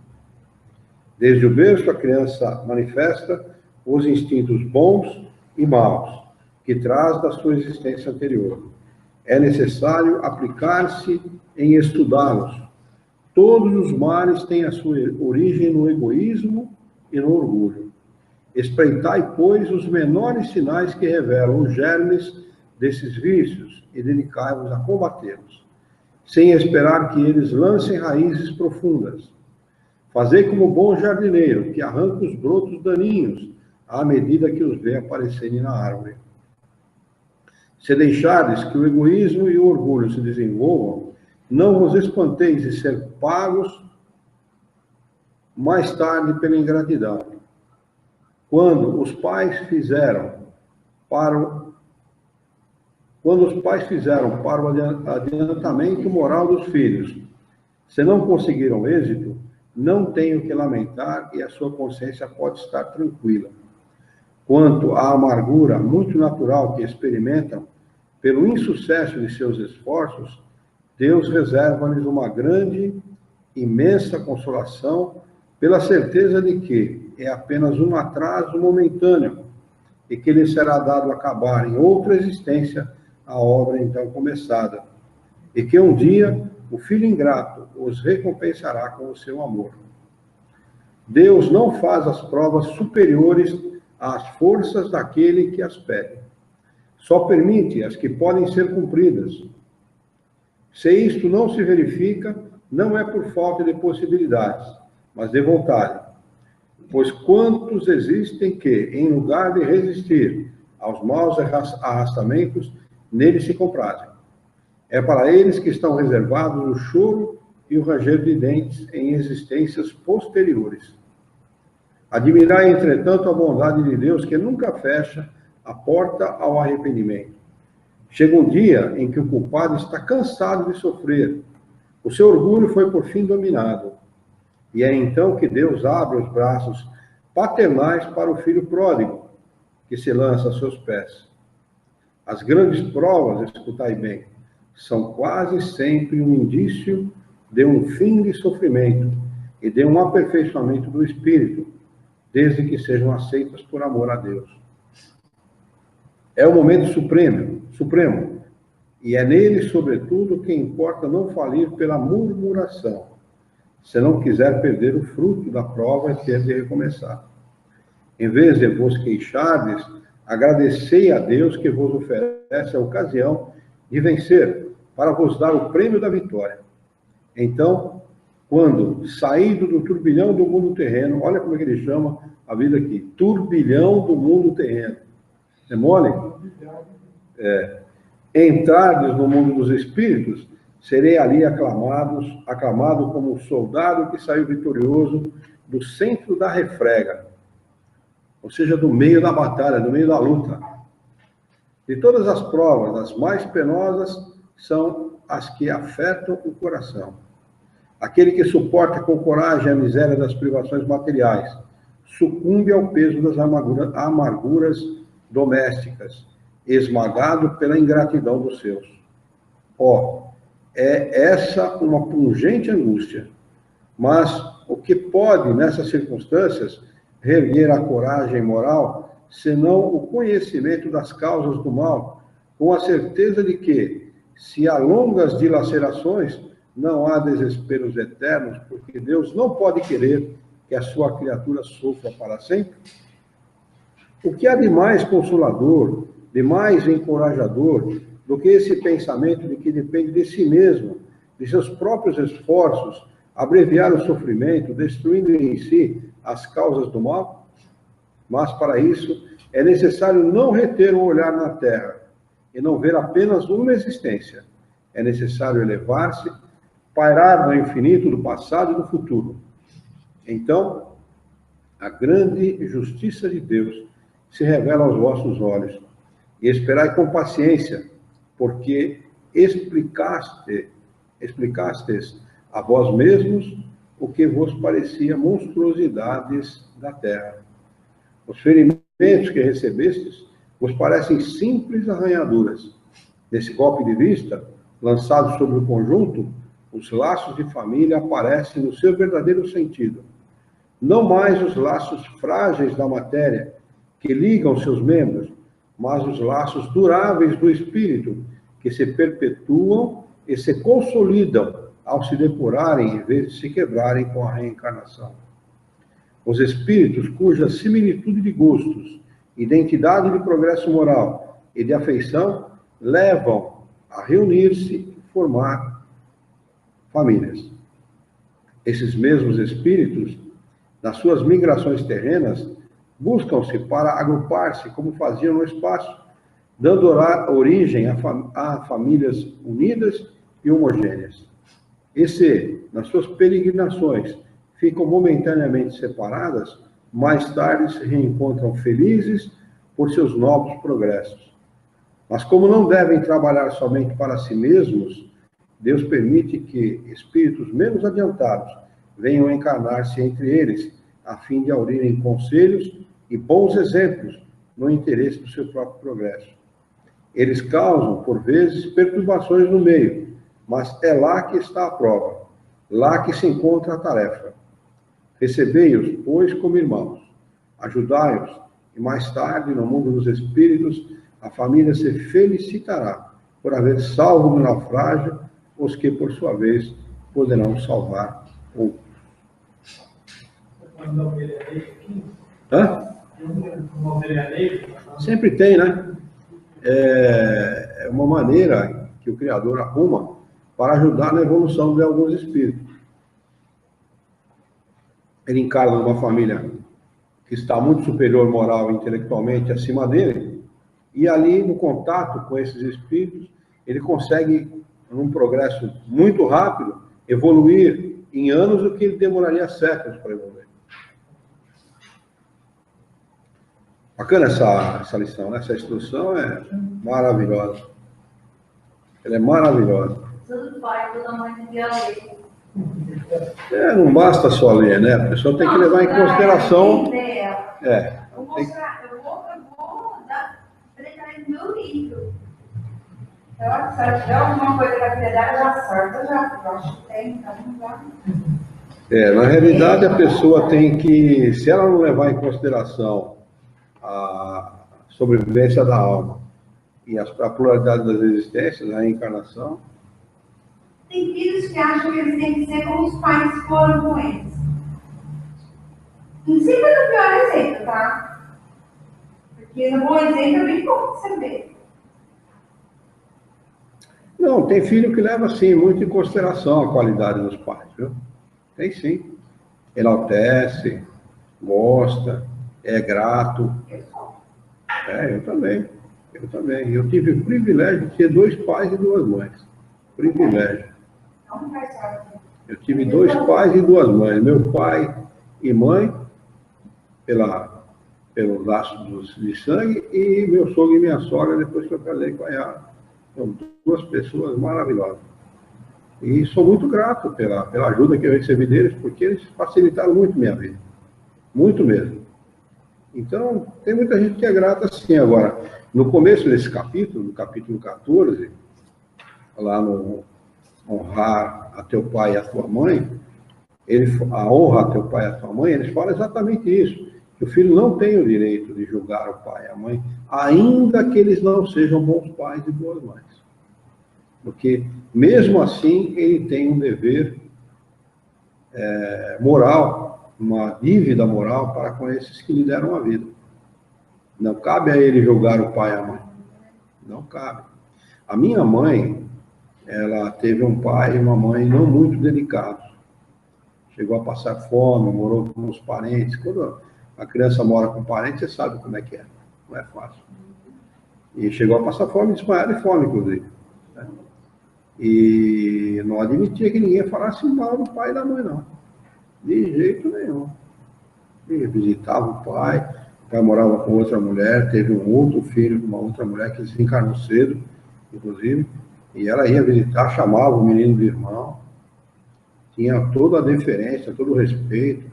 Desde o berço, a criança manifesta os instintos bons e maus, que traz da sua existência anterior. É necessário aplicar-se em estudá-los. Todos os males têm a sua origem no egoísmo e no orgulho. Espreitai, pois, os menores sinais que revelam os germes desses vícios e dedicai-vos a combatê-los, sem esperar que eles lancem raízes profundas. Fazei como bom jardineiro, que arranca os brotos daninhos à medida que os vê aparecerem na árvore. Se deixardes que o egoísmo e o orgulho se desenvolvam, não vos espanteis de ser pagos mais tarde pela ingratidão. Quando os pais fizeram para o adiantamento moral dos filhos, se não conseguiram êxito, não tenho que lamentar e a sua consciência pode estar tranquila. Quanto à amargura muito natural que experimentam pelo insucesso de seus esforços, Deus reserva-lhes uma grande, imensa consolação, pela certeza de que é apenas um atraso momentâneo e que lhes será dado acabar em outra existência a obra então começada, e que um dia o Filho ingrato os recompensará com o seu amor. Deus não faz as provas superiores às forças daquele que as pede. Só permite as que podem ser cumpridas. Se isto não se verifica, não é por falta de possibilidades, mas de vontade. Pois quantos existem que, em lugar de resistir aos maus arrastamentos, neles se comprazem. É para eles que estão reservados o choro e o ranger de dentes em existências posteriores. Admirai, entretanto, a bondade de Deus, que nunca fecha a porta ao arrependimento. Chega um dia em que o culpado está cansado de sofrer. O seu orgulho foi por fim dominado. E é então que Deus abre os braços paternais para o filho pródigo, que se lança a seus pés. As grandes provas, escutai bem, são quase sempre um indício de um fim de sofrimento e de um aperfeiçoamento do espírito, desde que sejam aceitas por amor a Deus. É o momento supremo, e é nele, sobretudo, que importa não falir pela murmuração, se não quiser perder o fruto da prova e ter de recomeçar. Em vez de vos queixardes, agradecei a Deus que vos oferece a ocasião de vencer, para vos dar o prêmio da vitória. Então, quando, saído do turbilhão do mundo terreno, olha como é que ele chama a vida aqui, turbilhão do mundo terreno. É mole? Entrardes no mundo dos espíritos, serei ali aclamado como um soldado que saiu vitorioso do centro da refrega, ou seja, do meio da batalha, do meio da luta. De todas as provas, as mais penosas são as que afetam o coração. Aquele que suporta com coragem a miséria das privações materiais, sucumbe ao peso das amarguras domésticas, esmagado pela ingratidão dos seus. É essa uma pungente angústia, mas o que pode, nessas circunstâncias, reerguer a coragem moral, senão o conhecimento das causas do mal, com a certeza de que, se há longas dilacerações, não há desesperos eternos, porque Deus não pode querer que a sua criatura sofra para sempre? O que há de mais consolador, de mais encorajador, do que esse pensamento de que depende de si mesmo, de seus próprios esforços, abreviar o sofrimento, destruindo em si as causas do mal? Mas, para isso, é necessário não reter o olhar na terra e não ver apenas uma existência. É necessário elevar-se, pairar no infinito do passado e do futuro. Então, a grande justiça de Deus se revela aos vossos olhos. E esperai com paciência, porque explicastes a vós mesmos o que vos parecia monstruosidades da terra. Os ferimentos que recebestes vos parecem simples arranhaduras. Nesse golpe de vista, lançado sobre o conjunto, os laços de família aparecem no seu verdadeiro sentido. Não mais os laços frágeis da matéria, que ligam seus membros, mas os laços duráveis do espírito, que se perpetuam e se consolidam ao se depurarem, em vez de se quebrarem com a reencarnação. Os espíritos cuja similitude de gostos, identidade de progresso moral e de afeição levam a reunir-se e formar famílias. Esses mesmos espíritos, nas suas migrações terrenas, buscam-se para agrupar-se como faziam no espaço, dando origem a famílias unidas e homogêneas. E se, nas suas peregrinações, ficam momentaneamente separadas, mais tarde se reencontram felizes por seus novos progressos. Mas como não devem trabalhar somente para si mesmos, Deus permite que espíritos menos adiantados venham encarnar-se entre eles, a fim de aurirem conselhos e bons exemplos no interesse do seu próprio progresso. Eles causam, por vezes, perturbações no meio, mas é lá que está a prova, lá que se encontra a tarefa. Recebei-os, pois, como irmãos, ajudai-os, e mais tarde, no mundo dos espíritos, a família se felicitará por haver salvo do naufrágio os que, por sua vez, poderão salvar outros. Hã? Sempre tem, né? É uma maneira que o Criador arruma para ajudar na evolução de alguns espíritos. Ele encarna uma família que está muito superior moral e intelectualmente acima dele, e ali, no contato com esses espíritos, ele consegue, num progresso muito rápido, evoluir em anos o que ele demoraria séculos para evoluir. Bacana essa lição, né? Essa instrução é maravilhosa. Ela é maravilhosa. Tudo pai, toda mãe devia ler. Não basta só ler, né? A pessoa tem que levar em consideração. Eu vou treinar no meu livro. Então, se ela tiver alguma coisa para pegar, já sorta, já. Eu acho que tem, então já. Na realidade, a pessoa tem que, se ela não levar em consideração a sobrevivência da alma e a pluralidade das existências, a reencarnação. Tem filhos que acham que eles têm que ser como os pais foram com eles. Não sempre é o pior exemplo, tá? Porque no bom exemplo é bem pouco você vê. Não, tem filho que leva, sim, muito em consideração a qualidade dos pais, viu? Tem sim. Enaltece, gosta, é grato. Eu também. Eu tive o privilégio de ter 2 pais e 2 mães. Privilégio. Eu tive 2 pais e 2 mães. Meu pai e mãe, pelo laço de sangue, e meu sogro e minha sogra, depois que eu casei com a Yara. São 2 pessoas maravilhosas. E sou muito grato pela ajuda que eu recebi deles, porque eles facilitaram muito minha vida. Muito mesmo. Então, tem muita gente que é grata assim. Agora, no começo desse capítulo, no capítulo 14, lá no honrar a teu pai e a tua mãe, a honra a teu pai e a tua mãe, eles falam exatamente isso, que o filho não tem o direito de julgar o pai e a mãe, ainda que eles não sejam bons pais e boas mães. Porque, mesmo assim, ele tem um dever moral, uma dívida moral para com esses que lhe deram a vida. Não cabe a ele julgar o pai e a mãe. Não cabe. A minha mãe, ela teve um pai e uma mãe não muito delicados. Chegou a passar fome, morou com os parentes. Quando a criança mora com parentes, você sabe como é que é. Não é fácil. E chegou a passar fome, desmaiar de fome, inclusive. Né? E não admitia que ninguém falasse mal do pai e da mãe, não. De jeito nenhum. Ele visitava o pai morava com outra mulher, teve um outro filho com uma outra mulher que desencarnou cedo, inclusive, e ela ia visitar, chamava o menino de irmão, tinha toda a deferência, todo o respeito,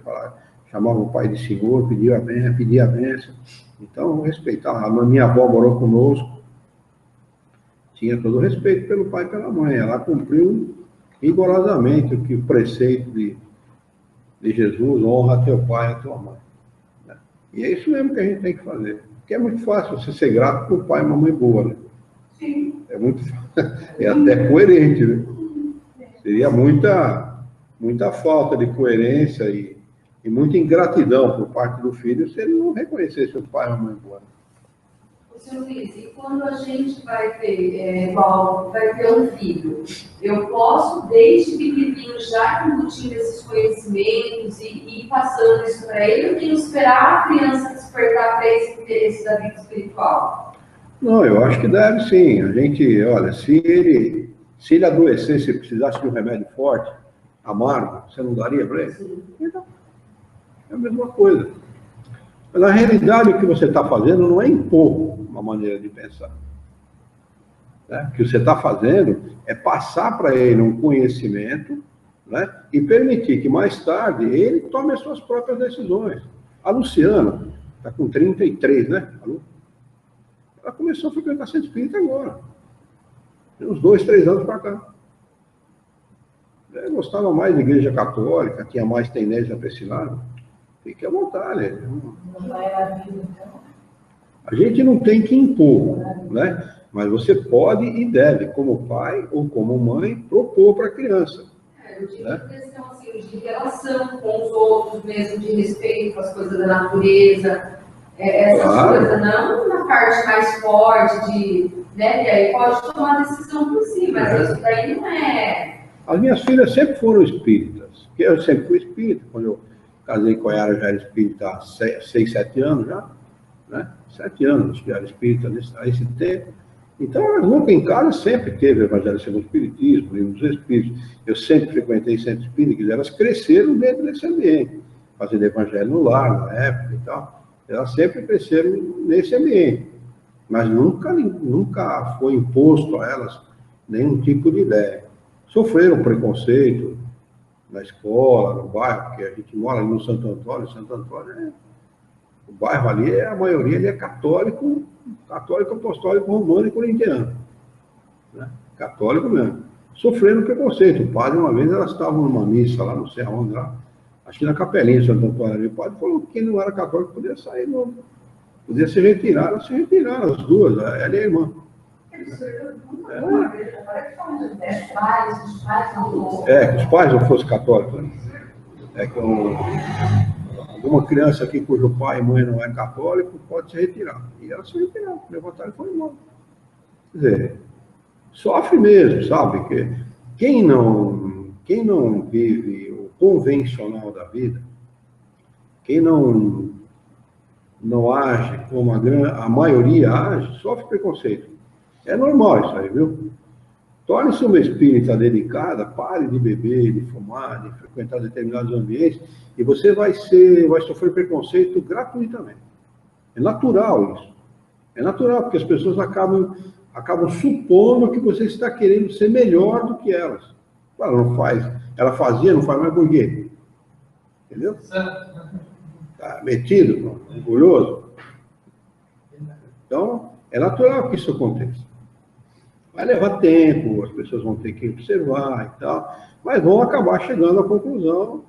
chamava o pai de senhor, pedia a bênção. Então, respeitava. A minha avó morou conosco, tinha todo o respeito pelo pai e pela mãe. Ela cumpriu rigorosamente o preceito de Jesus: honra teu pai e a tua mãe. E é isso mesmo que a gente tem que fazer. Porque é muito fácil você ser grato por pai e uma mãe boa, né? Sim. É muito é até coerente, né? Seria muita falta de coerência e muita ingratidão por parte do filho se ele não reconhecesse o pai e a mãe boa. Senhor Luiz, e quando a gente vai ter um filho, eu posso, desde pequenininho, já embutindo esses conhecimentos e ir passando isso para ele, ou tenho que esperar a criança despertar para esse interesse da vida espiritual? Não, eu acho que deve sim. A gente, olha, se ele adoecesse e precisasse de um remédio forte, amargo, você não daria para ele? Sim. Então, é a mesma coisa. Mas, na realidade, o que você está fazendo não é impor uma maneira de pensar. Né? O que você está fazendo é passar para ele um conhecimento, né? E permitir que mais tarde ele tome as suas próprias decisões. A Luciana está com 33, né? Ela começou a frequentar centro espírita agora. Tem uns 2, 3 anos para cá. Eu gostava mais da igreja católica, tinha mais tendência para esse lado. Fique à vontade. Não vai a vida, então. A gente não tem que impor, né? Mas você pode e deve, como pai ou como mãe, propor para a criança. Eu digo questão assim, de relação com os outros, mesmo de respeito às coisas da natureza, essas coisas, não na parte mais forte, né? E aí pode tomar decisão por si, mas isso daí não é. As minhas filhas sempre foram espíritas, porque eu sempre fui espírita. Quando eu casei com a Yara, já era espírita há 6, 7 anos já, né? 7 anos que era espírita a esse tempo. Então, elas nunca em casa sempre teve o Evangelho segundo o Espiritismo, livro dos Espíritos. Eu sempre frequentei centro espírita, elas cresceram dentro desse ambiente, fazendo Evangelho no lar, na época e tal. Elas sempre cresceram nesse ambiente, mas nunca foi imposto a elas nenhum tipo de ideia. Sofreram preconceito na escola, no bairro, porque a gente mora ali no Santo Antônio. O bairro ali, a maioria ali é católico apostólico romano e corintiano, né? Católico mesmo. Sofreram preconceito. O padre, uma vez, elas estavam numa missa lá, não sei aonde, lá, acho que na capelinha de Santo Antônio ali, o padre falou que quem não era católico podia sair, podia se retirar. Elas se retiraram, as duas, ela e a irmã. Que os pais não fossem católicos, né? Alguma criança aqui cujo pai e mãe não é católico pode se retirar. E ela se retirou, levantaram e foi embora. Quer dizer, sofre mesmo, sabe? Que quem não vive o convencional da vida, quem não age como a maioria age, sofre preconceito. É normal isso aí, viu? Torne-se uma espírita dedicada, pare de beber, de fumar, de frequentar determinados ambientes, e você vai sofrer preconceito gratuitamente. É natural isso. É natural, porque as pessoas acabam supondo que você está querendo ser melhor do que elas. Ela não faz, ela fazia, não faz mais por quê? Entendeu? Está metido, orgulhoso. Então, é natural que isso aconteça. Vai levar tempo, as pessoas vão ter que observar e tal, mas vão acabar chegando à conclusão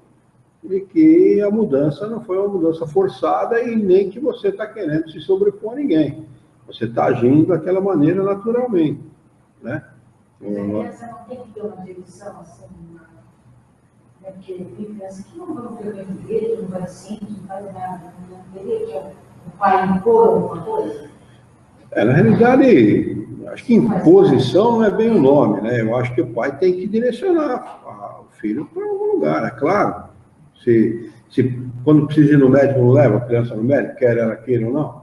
de que a mudança não foi uma mudança forçada e nem que você está querendo se sobrepor a ninguém. Você está agindo daquela maneira naturalmente, né? A criança não tem que ter uma direção assim, né? Porque tem criança que não vai ver o igreja, não vai centro, não faz nada, não teria que o pai impor alguma coisa? Na realidade, acho que imposição não é bem o nome, né? Eu acho que o pai tem que direcionar o filho para algum lugar, é claro. Se quando precisa ir no médico, não leva a criança no médico, quer ela queira ou não.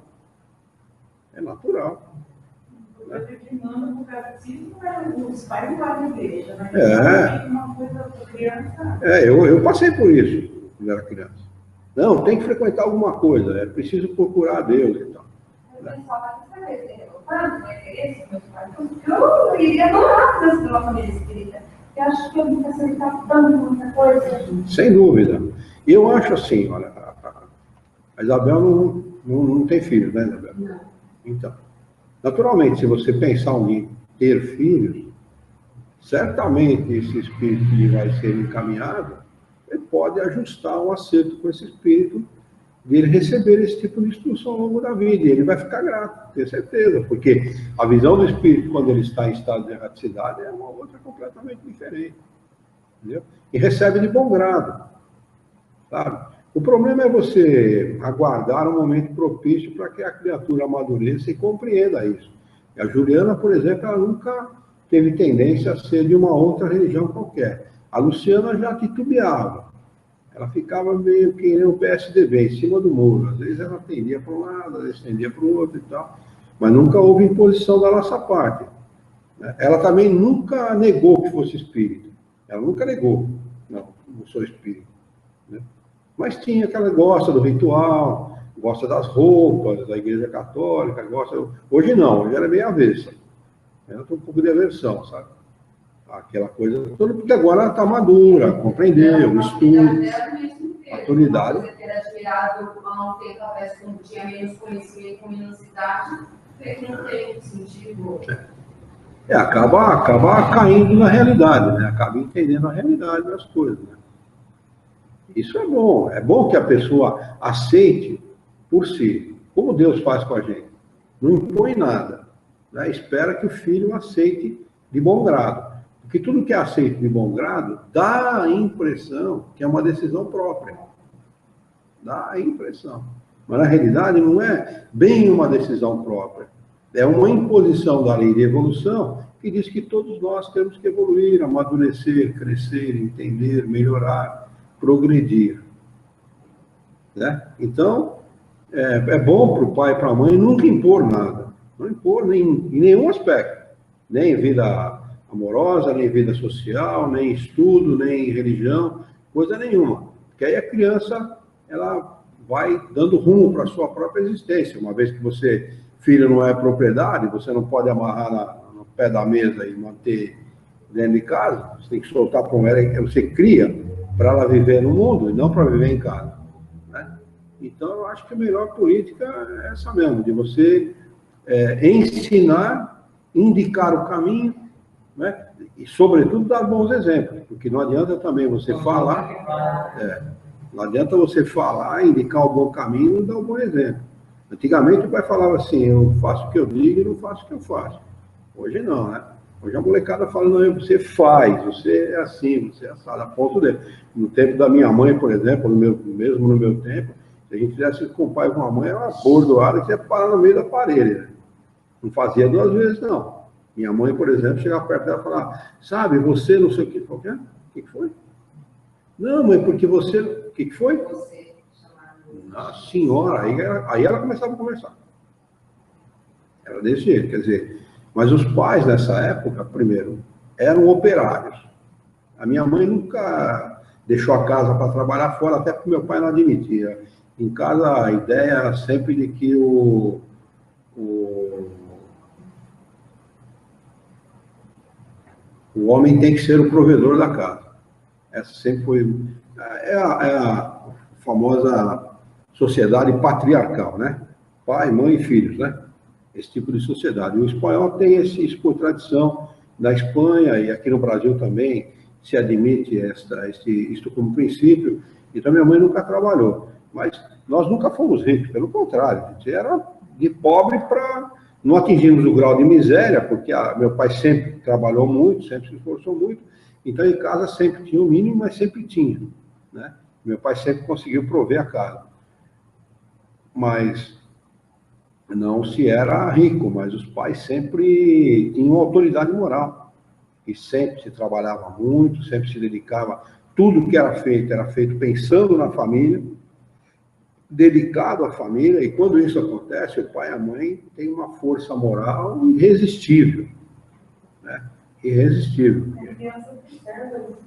É natural. O que manda no catecismo os pais não vão na igreja, né? Uma coisa para criança. Eu passei por isso quando era criança. Não, tem que frequentar alguma coisa, é preciso procurar a Deus e tal. Eu iria adorar fazer uma família espírita. Eu acho que eu nunca sei estar dando muita coisa. Sem dúvida. Eu acho assim, olha, a Isabel não tem filhos, né, Isabel? Não. Então, naturalmente, se você pensar em ter filhos, certamente esse espírito que vai ser encaminhado, ele pode ajustar um acerto com esse espírito de ele receber esse tipo de instrução ao longo da vida. E ele vai ficar grato, tenho certeza, porque a visão do espírito, quando ele está em estado de erraticidade, é uma outra completamente diferente. Entendeu? E recebe de bom grado. Sabe? O problema é você aguardar um momento propício para que a criatura amadureça e compreenda isso. E a Juliana, por exemplo, ela nunca teve tendência a ser de uma outra religião qualquer. A Luciana já titubeava. Ela ficava meio que nem um PSDB, em cima do muro. Às vezes ela tendia para um lado, às vezes tendia para o outro e tal. Mas nunca houve imposição da nossa parte. Ela também nunca negou que fosse espírita. Ela nunca negou. Não sou espírita. Né? Mas tinha que ela gosta do ritual, gosta das roupas, da igreja católica, gosta... Hoje não, hoje ela é meio avessa. Ela tem um pouco de aversão, sabe? Aquela coisa toda, porque agora ela está madura, compreendeu, estuda, maturidade. Você ter admirado há um tempo atrás, quando tinha menos conhecimento, menos idade, que não tem sentido. acaba caindo na realidade, né? Acaba entendendo a realidade das coisas, né? Isso é bom que a pessoa aceite por si, como Deus faz com a gente. Não impõe nada, né? Espera que o filho aceite de bom grado. Porque tudo que é aceito de bom grado dá a impressão que é uma decisão própria. Dá a impressão. Mas na realidade não é bem uma decisão própria. É uma imposição da lei de evolução que diz que todos nós temos que evoluir, amadurecer, crescer, entender, melhorar, progredir. Né? Então, é bom para o pai e para a mãe nunca impor nada. Não impor em nenhum aspecto. Nem vida amorosa, nem vida social, nem estudo, nem religião, coisa nenhuma. Porque aí a criança, ela vai dando rumo para a sua própria existência. Uma vez que você, filho não é propriedade, você não pode amarrar no pé da mesa e manter dentro de casa, você tem que soltar para ela, você cria para ela viver no mundo e não para viver em casa. Né? Então, eu acho que a melhor política é essa mesmo, de você ensinar, indicar o caminho, né? E, sobretudo, dar bons exemplos, porque não adianta também você falar, não adianta você falar, indicar o bom caminho e não dar o bom exemplo. Antigamente o pai falava assim, eu faço o que eu digo e não faço o que eu faço. Hoje não, né? Hoje a molecada fala, não, você faz, você é assim, você é assado, a ponto dele. No tempo da minha mãe, por exemplo, mesmo no meu tempo, se a gente fizesse com o pai e com a mãe, era uma bordoada que você ia parar no meio da parede, né? Não fazia 2 vezes, não. Minha mãe, por exemplo, chegava perto dela e falava, sabe, você não sei o que. O que foi? Não, mãe, porque você... O que foi? Você, Nossa senhora, aí ela começava a conversar. Era desse jeito, quer dizer... Mas os pais, nessa época, primeiro, eram operários. A minha mãe nunca deixou a casa para trabalhar fora, até porque meu pai não admitia. Em casa, a ideia era sempre de que o homem tem que ser o provedor da casa. Essa sempre foi... É a famosa sociedade patriarcal, né? Pai, mãe e filhos, né? Esse tipo de sociedade. O espanhol tem isso por tradição. Na Espanha e aqui no Brasil também se admite isto como princípio. Então, minha mãe nunca trabalhou. Mas nós nunca fomos ricos, pelo contrário. A gente era de pobre para... Não atingimos o grau de miséria, porque meu pai sempre trabalhou muito, sempre se esforçou muito. Então, em casa sempre tinha o mínimo, mas sempre tinha. Né? Meu pai sempre conseguiu prover a casa. Mas... não se era rico, mas os pais sempre tinham autoridade moral. E sempre se trabalhava muito, sempre se dedicava. Tudo que era feito pensando na família, dedicado à família. E quando isso acontece, o pai e a mãe têm uma força moral irresistível. Né? Irresistível. A criança observa isso.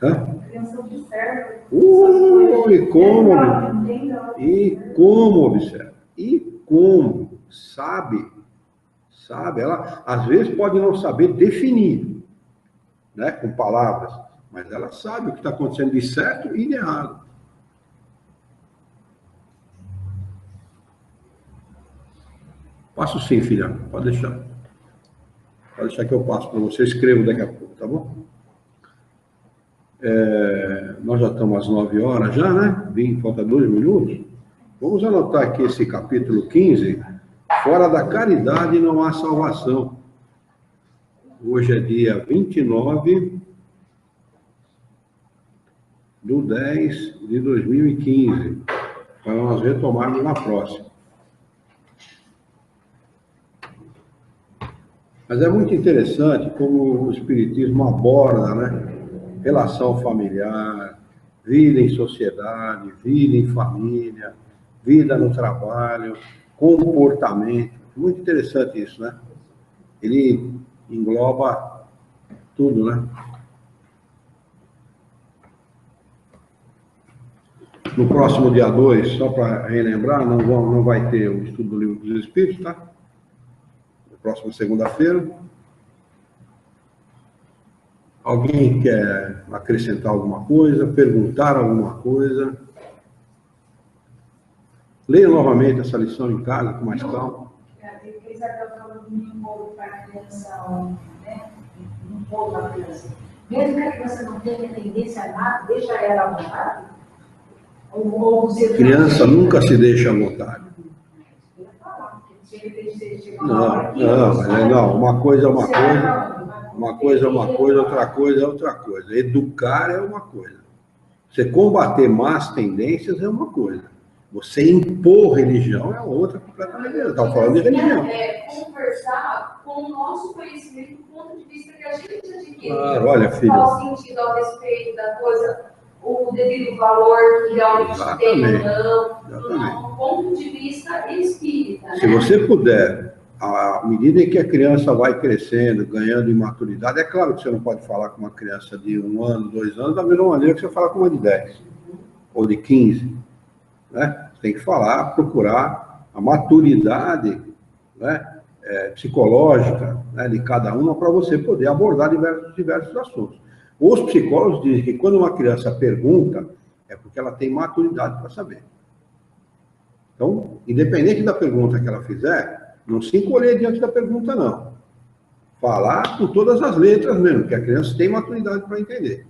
Hã? A criança observa. E como observa? E como sabe, ela às vezes pode não saber definir, né, com palavras, mas ela sabe o que está acontecendo de certo e de errado. Passo sim, filha, pode deixar. Pode deixar que eu passo para você, escrevo daqui a pouco, tá bom? Nós já estamos às 9 horas já, né? Falta 2 minutos. Vamos anotar aqui esse capítulo 15. Fora da caridade não há salvação. Hoje é dia 29 de 10 de 2015. Para nós retomarmos na próxima. Mas é muito interessante como o Espiritismo aborda, né? Relação familiar, vida em sociedade, vida em família, vida no trabalho, comportamento. Muito interessante isso, né? Ele engloba tudo, né? No próximo dia 2, só para relembrar, não vai ter o estudo do Livro dos Espíritos, tá? Na próxima segunda-feira. Alguém quer acrescentar alguma coisa, perguntar alguma coisa? Leia novamente essa lição em casa, com mais calma. Eles Isabel falou de um pouco para a criança, né? Um pouco para a criança. Mesmo que a criança não tenha tendência a nada, deixa ela à vontade? Ou você Criança nunca se deixa à vontade. Não, uma coisa é uma coisa, outra coisa é outra coisa. Educar é uma coisa. Você combater más tendências é uma coisa. Você impor religião é outra completamente. Eu estava falando de religião. Conversar com o nosso conhecimento do ponto de vista que a gente adquiriu. Claro, olha, filho. Qual o sentido ao respeito da coisa, o devido valor que realmente tem ou não, do ponto de vista espírita. Né? Se você puder, à medida em que a criança vai crescendo, ganhando em maturidade, é claro que você não pode falar com uma criança de 1 ano, 2 anos, da mesma maneira que você fala com uma de 10 ou de 15. Né? Tem que falar, procurar a maturidade, né, psicológica, né, de cada uma para você poder abordar diversos assuntos. Os psicólogos dizem que quando uma criança pergunta, é porque ela tem maturidade para saber. Então, independente da pergunta que ela fizer, não se encolher diante da pergunta, não. Falar com todas as letras mesmo, porque a criança tem maturidade para entender.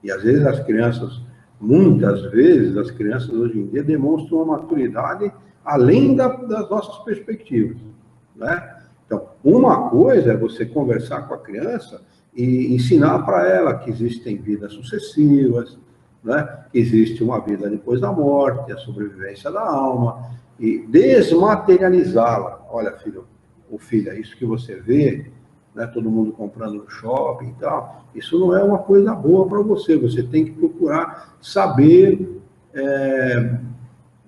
E às vezes as crianças, muitas vezes, as crianças hoje em dia demonstram uma maturidade além das nossas perspectivas, né? Então, uma coisa é você conversar com a criança e ensinar para ela que existem vidas sucessivas, né? Que existe uma vida depois da morte, a sobrevivência da alma, e desmaterializá-la. Olha, filho, ou filha, isso que você vê, né, todo mundo comprando no shopping e tal, isso não é uma coisa boa para você. Você tem que procurar saber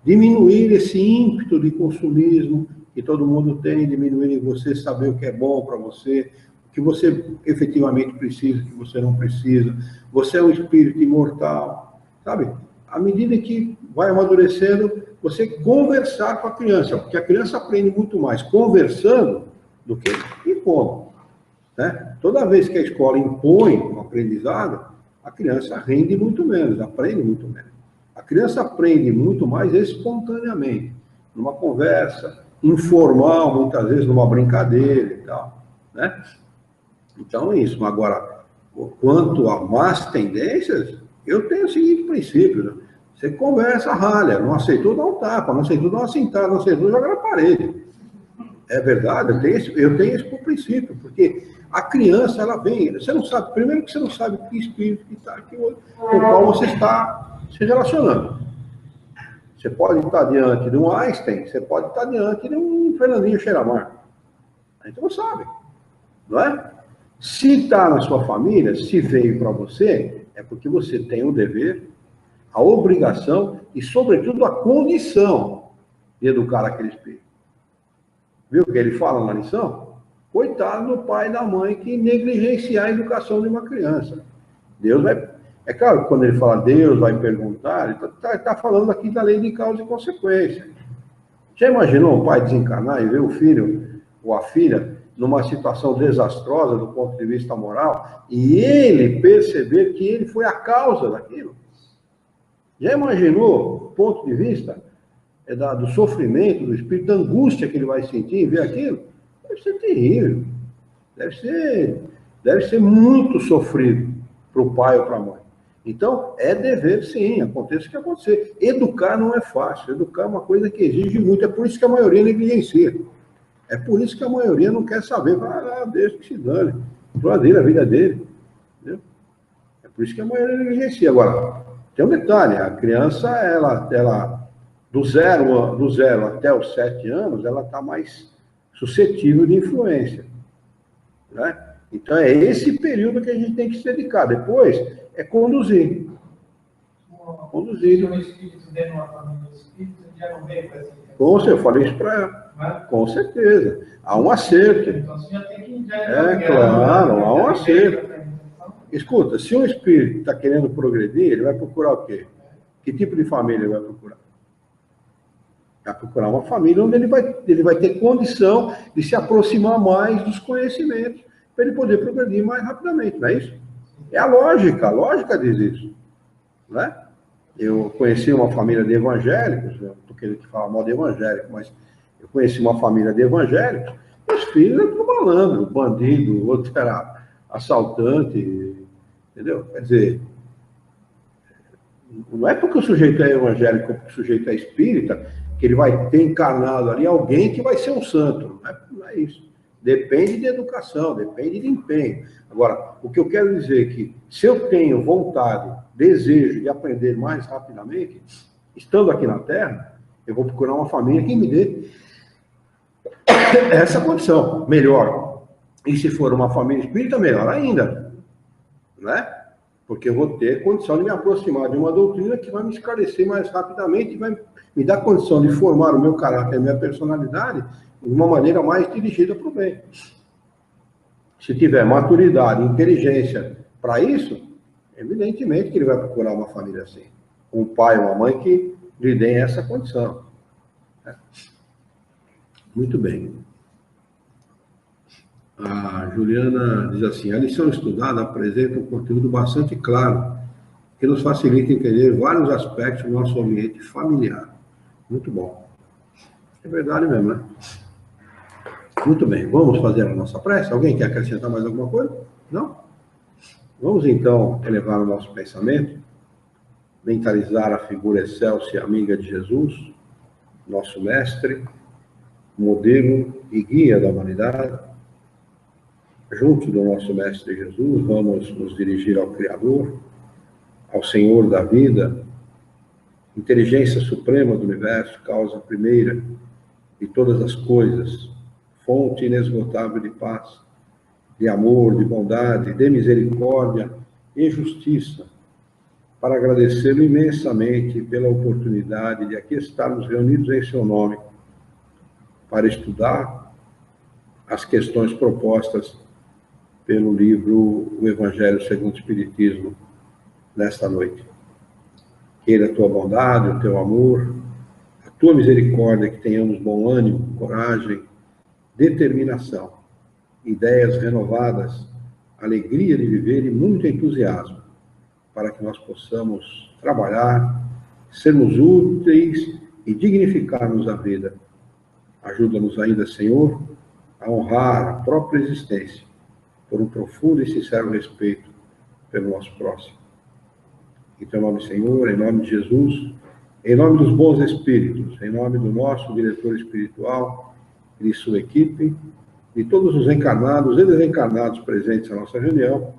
diminuir esse ímpeto de consumismo que todo mundo tem, diminuir em você, saber o que é bom para você, o que você efetivamente precisa, o que você não precisa. Você é um espírito imortal, sabe? À medida que vai amadurecendo, você conversar com a criança, porque a criança aprende muito mais conversando do que impondo. Né? Toda vez que a escola impõe um aprendizado, a criança rende muito menos, aprende muito menos. A criança aprende muito mais espontaneamente, numa conversa informal, muitas vezes numa brincadeira e tal, né? Então é isso. Agora, quanto a más tendências, eu tenho o seguinte princípio, né? Você conversa, ralha, não aceitou, dá um tapa, não aceitou, dá uma sentada, não aceitou, joga na parede. É verdade, eu tenho esse princípio, porque a criança, ela vem, você não sabe, primeiro que você não sabe que espírito que está aqui, com o qual você está se relacionando. Você pode estar diante de um Einstein, você pode estar diante de um Fernandinho Xeramar. A gente não sabe, não é? Se está na sua família, se veio para você, é porque você tem o dever, a obrigação e, sobretudo, a condição de educar aquele espírito. Viu o que ele fala na lição? Coitado do pai e da mãe que negligenciar a educação de uma criança. Deus vai... É claro que quando ele fala Deus vai perguntar, ele está falando aqui da lei de causa e consequência. Já imaginou o pai desencarnar e ver o filho ou a filha numa situação desastrosa do ponto de vista moral e ele perceber que ele foi a causa daquilo? Já imaginou o ponto de vista do sofrimento do espírito, da angústia que ele vai sentir em ver aquilo? Deve ser terrível. Deve ser muito sofrido para o pai ou para a mãe. Então, é dever, sim, aconteça o que acontecer. Educar não é fácil, educar é uma coisa que exige muito, é por isso que a maioria negligencia. É por isso que a maioria não quer saber, deixa que se dane, o problema dele, a vida dele. Entendeu? É por isso que a maioria negligencia. Agora, tem um detalhe, a criança, ela do zero até os 7 anos, ela está mais suscetível de influência. Né? Então, é esse período que a gente tem que se dedicar. Depois, é conduzir. Conduzir. Se o espírito dentro de uma família espírita, já não veio para esse... Eu falei isso para ela. Com certeza. Há um acerto. Então, você já tem que... Claro, há um acerto. Escuta, se um espírito está querendo progredir, ele vai procurar o quê? Que tipo de família ele vai procurar? Vai procurar uma família onde ele vai ter condição de se aproximar mais dos conhecimentos para ele poder progredir mais rapidamente, não é isso? É a lógica diz isso. Né? Eu conheci uma família de evangélicos, eu estou querendo falar mal de evangélico, mas eu conheci uma família de evangélicos filhos eram tudo malandro, bandido, o outro era assaltante, entendeu? Quer dizer, não é porque o sujeito é evangélico, porque o sujeito é espírita, que ele vai ter encarnado ali alguém que vai ser um santo. Não é isso. Depende de educação, depende de empenho. Agora, o que eu quero dizer é que, se eu tenho vontade, desejo de aprender mais rapidamente, estando aqui na Terra, eu vou procurar uma família que me dê essa condição. Melhor. E se for uma família espírita, melhor ainda. Né? Porque eu vou ter condição de me aproximar de uma doutrina que vai me esclarecer mais rapidamente e vai me dar condição de formar o meu caráter, a minha personalidade, de uma maneira mais dirigida para o bem. Se tiver maturidade, inteligência para isso, evidentemente que ele vai procurar uma família assim. Um pai, uma mãe que lhe deem essa condição. Muito bem. A Juliana diz assim, a lição estudada apresenta um conteúdo bastante claro, que nos facilita entender vários aspectos do nosso ambiente familiar. Muito bom. É verdade mesmo, né? Muito bem, vamos fazer a nossa prece? Alguém quer acrescentar mais alguma coisa? Não? Vamos então elevar o nosso pensamento, mentalizar a figura excelsa e amiga de Jesus, nosso mestre, modelo e guia da humanidade. Junto do nosso mestre Jesus, vamos nos dirigir ao Criador, ao Senhor da vida, inteligência suprema do universo, causa primeira de todas as coisas, fonte inesgotável de paz, de amor, de bondade, de misericórdia e justiça, para agradecê-lo imensamente pela oportunidade de aqui estarmos reunidos em seu nome, para estudar as questões propostas pelo livro O Evangelho segundo o Espiritismo, nesta noite. Queira a tua bondade, o teu amor, a tua misericórdia, que tenhamos bom ânimo, coragem, determinação, ideias renovadas, alegria de viver e muito entusiasmo, para que nós possamos trabalhar, sermos úteis e dignificarmos a vida. Ajuda-nos ainda, Senhor, a honrar a própria existência, por um profundo e sincero respeito pelo nosso próximo. Em teu nome, Senhor, em nome de Jesus, em nome dos bons espíritos, em nome do nosso diretor espiritual e de sua equipe, de todos os encarnados e desencarnados presentes na nossa reunião,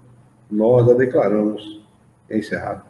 nós a declaramos encerrada.